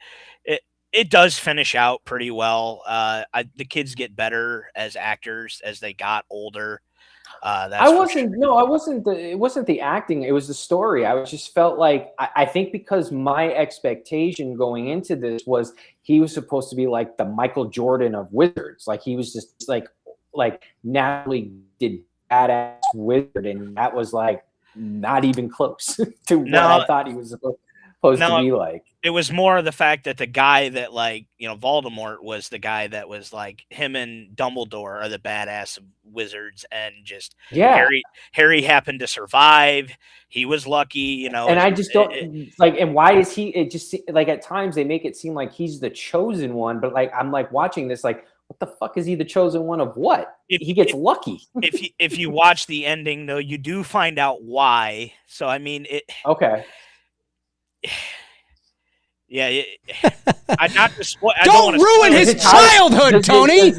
it does finish out pretty well. The kids get better as actors as they got older. It wasn't the acting. It was the story. I just felt like, I think because my expectation going into this was he was supposed to be like the Michael Jordan of wizards. Like he was just like naturally did badass wizard. And that was like not even close to what I thought he was supposed to be like. It was more of the fact that the guy that, like, you know, Voldemort was the guy that was like, him and Dumbledore are the badass wizards, and just Harry happened to survive. He was lucky, you know. And I just don't like, and why is he, it just like at times they make it seem like he's the chosen one, but like I'm like watching this like, what the fuck is he the chosen one of what? He gets lucky. if you watch the ending though, you do find out why. So I mean okay. Yeah, I'm not just. Don't ruin his childhood, Tony.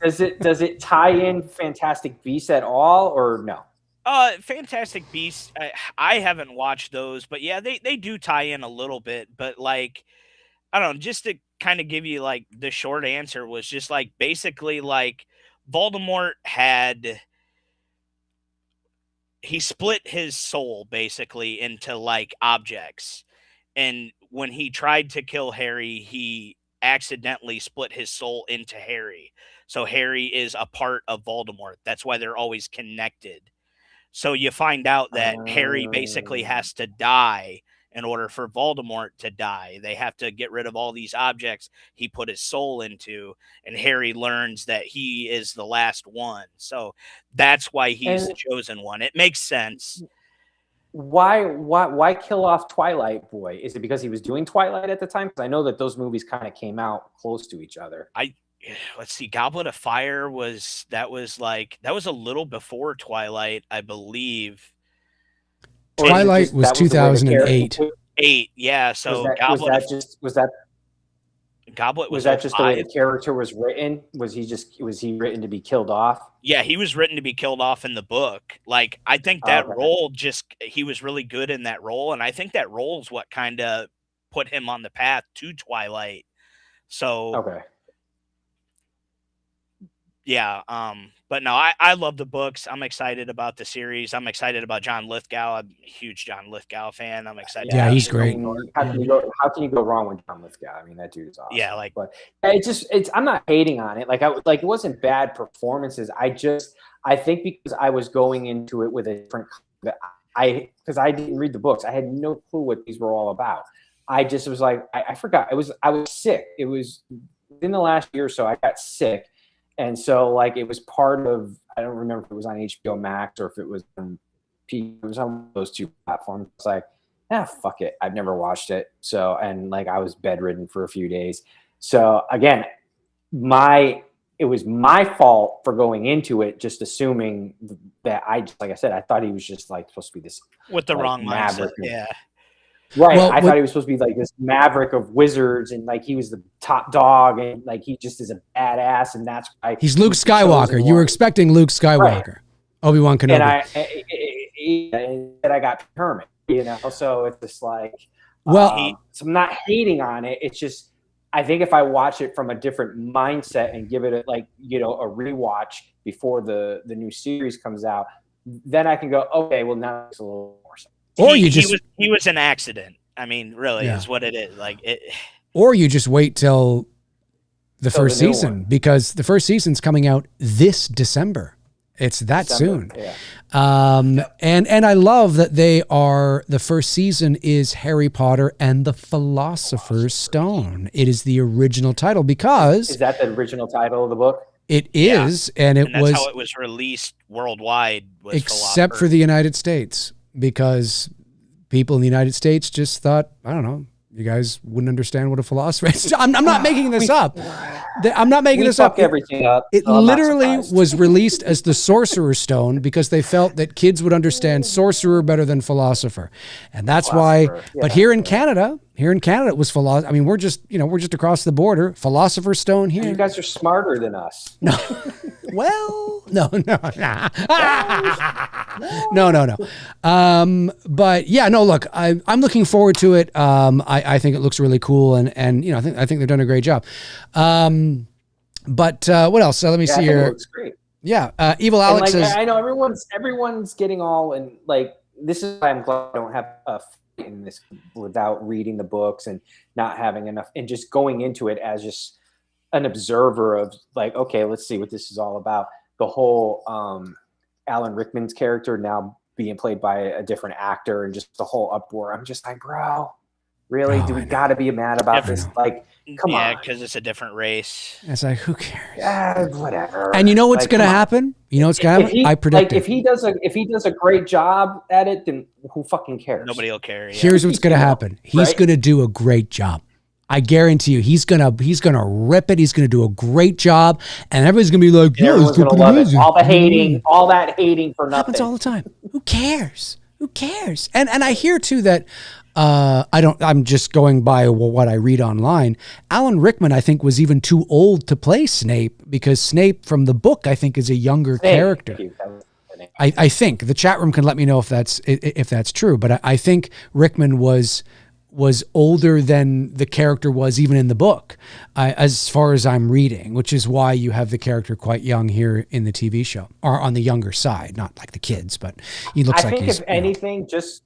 Does it tie in Fantastic Beasts at all, or no? Fantastic Beasts. I haven't watched those, but yeah, they do tie in a little bit. But like, I don't know. Just to kind of give you like the short answer was just like basically like Voldemort he split his soul basically into like objects. And when he tried to kill Harry, he accidentally split his soul into Harry. So Harry is a part of Voldemort. That's why they're always connected. So you find out that Harry basically has to die in order for Voldemort to die. They have to get rid of all these objects he put his soul into, and Harry learns that he is the last one. So that's why he's the chosen one. It makes sense. Why kill off Twilight Boy? Is it because he was doing Twilight at the time? Because I know that those movies kind of came out close to each other. Let's see, Goblet of Fire was a little before Twilight, I believe. Twilight was 2008. Yeah. So Goblet was that just the way the character was written? Was he written to be killed off? Yeah, he was written to be killed off in the book. Like, I think that role he was really good in that role, and I think that role is what kind of put him on the path to Twilight. So yeah, but no, I love the books. I'm excited about the series. I'm excited about John Lithgow. I'm a huge John Lithgow fan. I'm excited. Yeah, he's great. How can you go wrong with John Lithgow? I mean, that dude is awesome. Yeah, but I'm not hating on it. Like it wasn't bad performances. I think because I was going into it with a different, because I didn't read the books. I had no clue what these were all about. I just was like, I forgot. I was sick. It was within the last year or so, I got sick. And so like it was part of, I don't remember if it was on HBO Max or if it was on it was on those two platforms. It's like, fuck it. I've never watched it. So, and like I was bedridden for a few days. So again, it was my fault for going into it, just assuming that like I said, I thought he was just like supposed to be this with the like, wrong mindset. Yeah. Right. Well, I thought he was supposed to be like this maverick of wizards and like he was the top dog and like he just is a badass and that's why he's Luke Skywalker. You were expecting Luke Skywalker. Right. Obi-Wan Kenobi. And I got Hermit, you know, so it's just like, well, so I'm not hating on it. It's just, I think if I watch it from a different mindset and give it a rewatch before the new series comes out, then I can go, okay, well now it's a little more sense. Or he was an accident. I mean, really is what it is. Like it. Or you just wait till the first season because the first season's coming out this December. It's that soon. Yeah. And I love that the first season is Harry Potter and the Philosopher's Stone. It is the original title because... Is that the original title of the book? It is, and that's how it was released worldwide. Except for the United States, because people in the United States just thought, I don't know, you guys wouldn't understand what a philosopher is. I'm not making this up. I'm not making this up. Everything up. It literally was released as the Sorcerer's Stone because they felt that kids would understand sorcerer better than philosopher. And that's why, but here in Canada, it was philosopher. I mean, we're just across the border. Philosopher's Stone here. You guys are smarter than us. No. Well, no. But yeah, no, look, I'm looking forward to it. I think it looks really cool and you know, I think they've done a great job. But what else? Let me see here. It looks great. Yeah. Evil Alex says, I know everyone's getting all and like, this is why I'm glad I don't have a in this without reading the books and not having enough and just going into it as just an observer of like, okay, let's see what this is all about. The whole Alan Rickman's character now being played by a different actor and just the whole uproar. I'm just like, bro, really? Do we got to be mad about this? Like, come on. Yeah, because it's a different race. It's like, who cares? Yeah, whatever. And you know what's going to happen? You know what's going to happen? I predict if he does a great job at it, then who fucking cares? Nobody will care. Yeah. Here's what's going to happen. He's going to do a great job. I guarantee you, he's gonna rip it. He's gonna do a great job, and everybody's gonna be like, "Yeah, everyone's gonna love it." All that hating for nothing. Happens all the time. Who cares? Who cares? And I hear too that I'm just going by what I read online. Alan Rickman, I think, was even too old to play Snape because Snape from the book, I think, is a younger character. I think the chat room can let me know if that's true, but I think Rickman was older than the character was even in the book, as far as I'm reading, which is why you have the character quite young here in the TV show, or on the younger side, not like the kids, but he looks like he's... I think if anything, just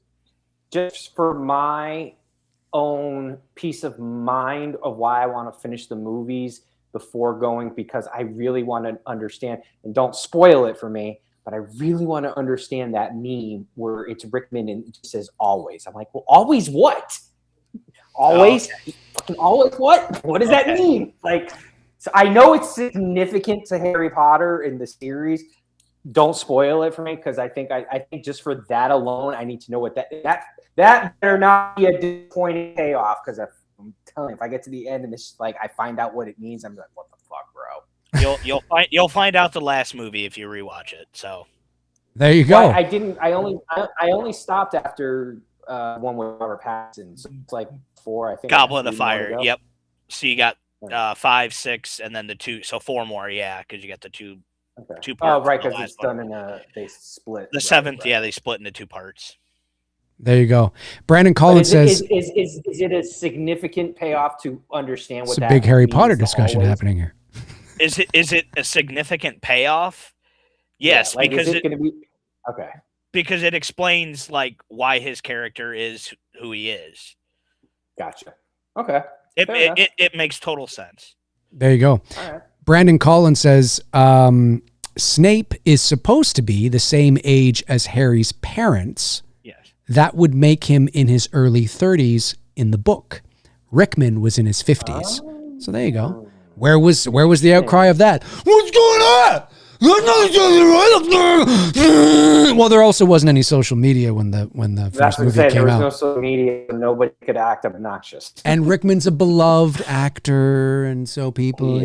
for my own peace of mind of why I want to finish the movies before going, because I really want to understand, and don't spoil it for me, but I really want to understand that meme where it's Rickman and it just says always. I'm like, well, always what? Always? Fucking always what? What does that mean? Like, so I know it's significant to Harry Potter in the series. Don't spoil it for me, because I think just for that alone, I need to know what that better not be a disappointing payoff, because I'm telling you, if I get to the end and it's like I find out what it means, I'm like, what the fuck, bro? You'll find out the last movie if you rewatch it. So there you go. Well, I didn't. I only stopped after one with Robert Pattinson. So it's like 4, I think. Goblet of Fire. Yep. So you got 5, 6, and then the 2. So 4 more. Yeah, because you got the 2. Okay. 2 parts. Oh, right, because it's done they split. The 7th, yeah, they split into 2 parts. There you go. Brandon Collins says, "Is it a significant payoff to understand what that?" It's a big Harry Potter discussion happening here. Is it a significant payoff? Yes, like, because is it going to be okay. Because it explains like why his character is who he is. Gotcha. Okay. It makes total sense. There you go. All right. Brandon Collins says, Snape is supposed to be the same age as Harry's parents. Yes. That would make him in his early 30s in the book. Rickman was in his 50s. So there you go. Where was the outcry of that? What's going on? There's nothing right up there. Well, there also wasn't any social media when the first movie came out. There was no social media, and nobody could act obnoxious. And Rickman's a beloved actor, and so people,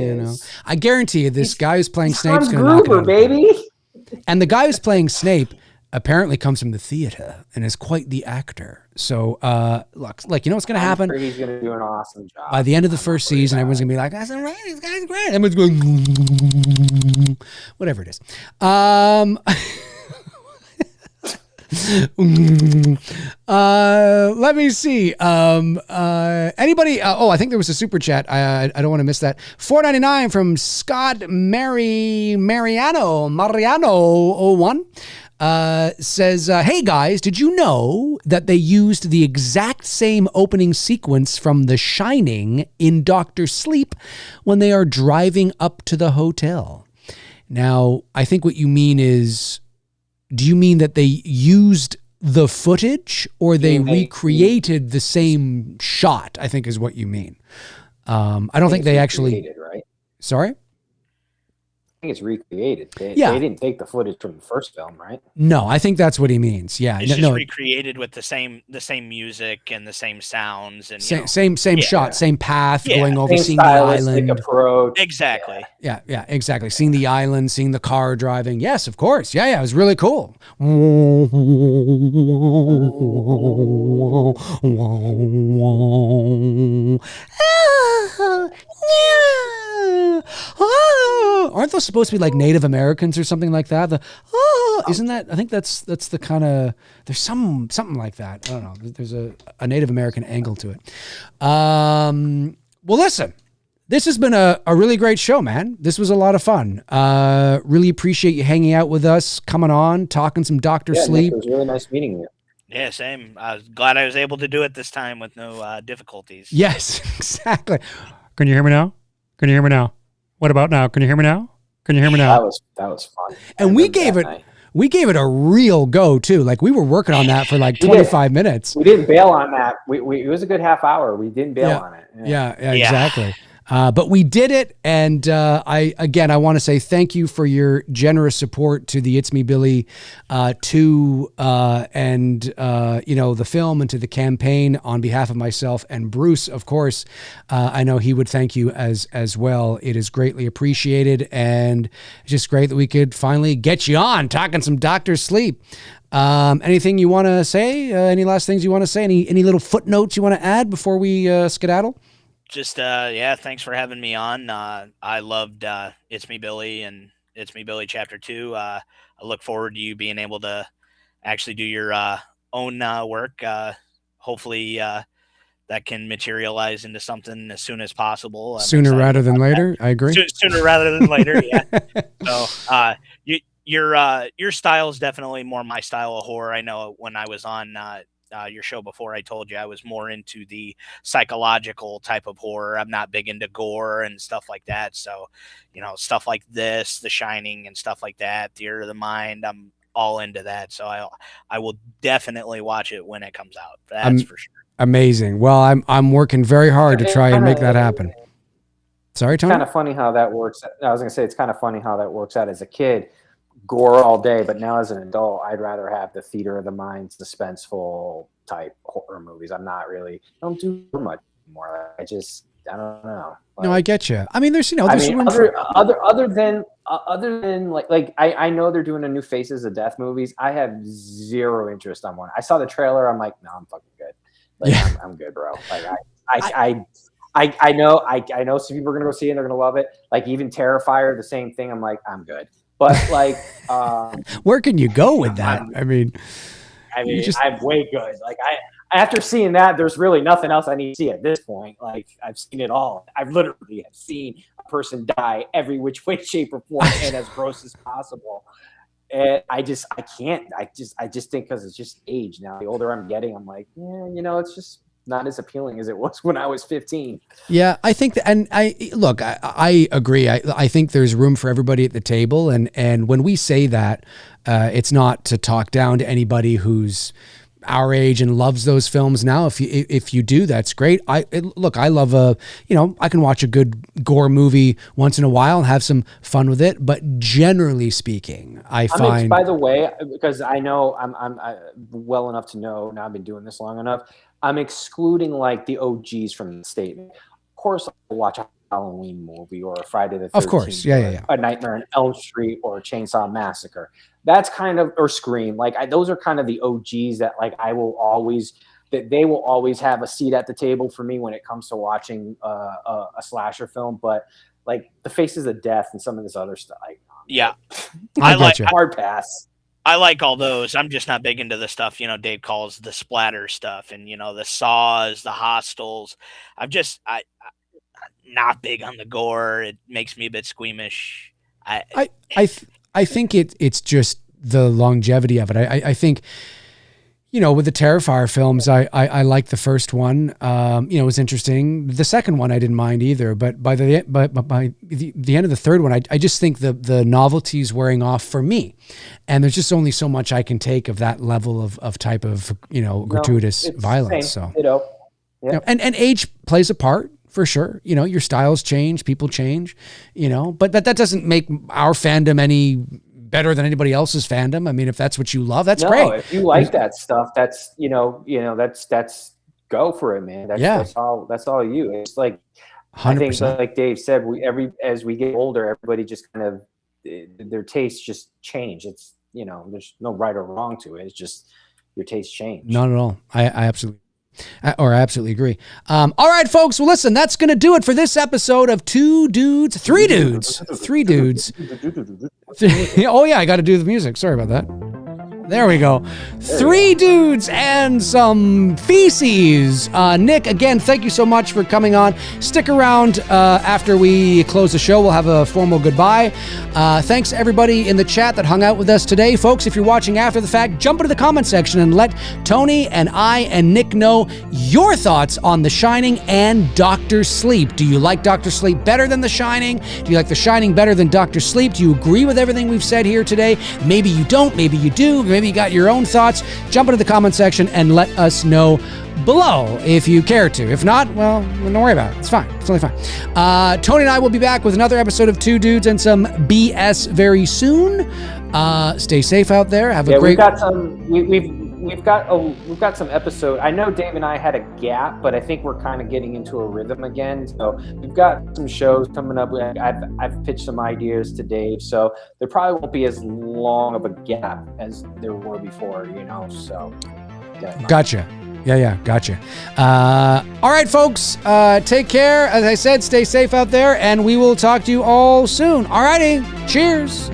I guarantee you, this guy who's playing Snape's going to knock it out of the park. Baby. And the guy who's playing Snape apparently comes from the theater and is quite the actor. So, look, you know what's going to happen? I'm sure he's going to do an awesome job. By the end of the first season, everyone's going to be like, "That's right, this guy's great." Everyone's going, whatever it is. Let me see. Anybody? I think there was a super chat. I don't want to miss that. $4.99 from Scott Mariano 01. Says, hey guys, did you know that they used the exact same opening sequence from The Shining in Doctor Sleep when they are driving up to the hotel? Now, I think what you mean is, do you mean that they used the footage or they recreated the same shot? I think is what you mean. I don't think they actually. Right? Sorry? I think it's recreated. They didn't take the footage from the first film, right? No, I think that's what he means. Yeah, it's just recreated with the same music and the same sounds and same shot, same path, going over, seeing the island. Approach. Exactly. Yeah, exactly. Seeing the island, seeing the car driving. Yes, of course. Yeah, it was really cool. Aren't those supposed to be like Native Americans or something like that? Isn't that? I think that's the kind of, there's something like that. I don't know. There's a Native American angle to it. Well, listen, this has been a really great show, man. This was a lot of fun. Really appreciate you hanging out with us, coming on, talking some Dr. Sleep. Nick, it was really nice meeting you. Yeah, same. I was glad I was able to do it this time with no difficulties. Yes, exactly. Can you hear me now? Can you hear me now? What about now? Can you hear me now? Can you hear me now? That was fun. And we gave it a real go too. Like we were working on that for like 25 minutes. We didn't bail on that. It was a good half hour. We didn't bail on it. Yeah, exactly. But we did it, and I want to say thank you for your generous support to the It's Me Billy 2 and the film, and to the campaign on behalf of myself and Bruce, of course. I know he would thank you as well. It is greatly appreciated, and it's just great that we could finally get you on talking some Dr. Sleep. Anything you want to say? Any last things you want to say? Any little footnotes you want to add before we skedaddle? Just thanks for having me on. I loved It's Me Billy and It's Me Billy Chapter 2. I look forward to you being able to actually do your own work. Hopefully that can materialize into something as soon as possible. Sooner rather than later. I agree. Sooner rather than later. Yeah. So your style is definitely more my style of horror. I know when I was on your show before, I told you I was more into the psychological type of horror. I'm not big into gore and stuff like that. So, stuff like this, The Shining and stuff like that, Theater of the Mind, I'm all into that. So I will definitely watch it when it comes out. That's for sure. Amazing. Well, I'm working very hard to try and make that happen. Sorry, Tony? It's kind of funny how that works. I was going to say, it's kind of funny how that works out as a kid. Gore all day, but now as an adult, I'd rather have the theater of the mind, suspenseful type horror movies. I don't do much more. I don't know. No, I get you. I mean, there's room other than like I know they're doing a new Faces of Death movies. I have zero interest on one. I saw the trailer. I'm like, no, I'm fucking good. Like, I'm good, bro. Like I know some people are gonna go see it and they're gonna love it. Like even Terrifier, the same thing. I'm like, I'm good. But like, where can you go with that? I'm way good. Like after seeing that, there's really nothing else I need to see at this point. Like I've seen it all. I've literally have seen a person die every which way, shape, or form, and as gross as possible. And I just think because it's just age now. The older I'm getting, I'm like, it's just not as appealing as it was when I was 15. Yeah, I think that, and I agree. I think there's room for everybody at the table. And when we say that, it's not to talk down to anybody who's our age and loves those films now. If you do, that's great. I love I can watch a good gore movie once in a while and have some fun with it. But generally speaking, I find. By the way, because I know I'm well enough to know now, I've been doing this long enough. I'm excluding like the OGs from the statement. Of course, I'll watch a Halloween movie or a Friday the 13th. Of course, yeah. A Nightmare on Elm Street or a Chainsaw Massacre. That's kind of, or Scream. Like those are kind of the OGs that like they will always have a seat at the table for me when it comes to watching a slasher film. But like The Faces of Death and some of this other stuff. Yeah, I like hard pass. I like all those. I'm just not big into the stuff, Dave calls the splatter stuff and, the Saws, the Hostels. I'm not big on the gore. It makes me a bit squeamish. I think it's just the longevity of it. I think, with the Terrifier films, I like the first one. It was interesting. The second one I didn't mind either. But by the end of the third one, I just think the novelty's wearing off for me, and there's just only so much I can take of that level of type of gratuitous violence. So yeah. And age plays a part. For sure. Your styles change, people change, but that doesn't make our fandom any better than anybody else's fandom. I mean, if that's what you love, that's great. If you like that stuff, that's, that's go for it, man. That's all you. It's like, 100%. I think like Dave said, as we get older, everybody just kind of, their tastes just change. It's, there's no right or wrong to it. It's just your tastes change. Not at all. I absolutely agree. All right, folks. Well, listen, that's going to do it for this episode of Three Dudes. Oh, yeah, I got to do the music. Sorry about that. There we go. Three Dudes and some feces. Nick, again, thank you so much for coming on. Stick around after we close the show. We'll have a formal goodbye. Thanks to everybody in the chat that hung out with us today. Folks, if you're watching after the fact, jump into the comment section and let Tony and I and Nick know your thoughts on The Shining and Doctor Sleep. Do you like Doctor Sleep better than The Shining? Do you like The Shining better than Doctor Sleep? Do you agree with everything we've said here today? Maybe you don't. Maybe you do. Maybe you got your own thoughts. Jump into the comment section and let us know below if you care to. If not, well, don't worry about it. It's fine. It's totally fine. Tony and I will be back with another episode of Two Dudes and some BS very soon. Stay safe out there. Have a great. We've got some episodes. I know Dave and I had a gap, but I think we're kind of getting into a rhythm again. So we've got some shows coming up. I've pitched some ideas to Dave, so there probably won't be as long of a gap as there were before. So. Gotcha. Yeah, gotcha. All right, folks. Take care. As I said, stay safe out there, and we will talk to you all soon. All righty. Cheers.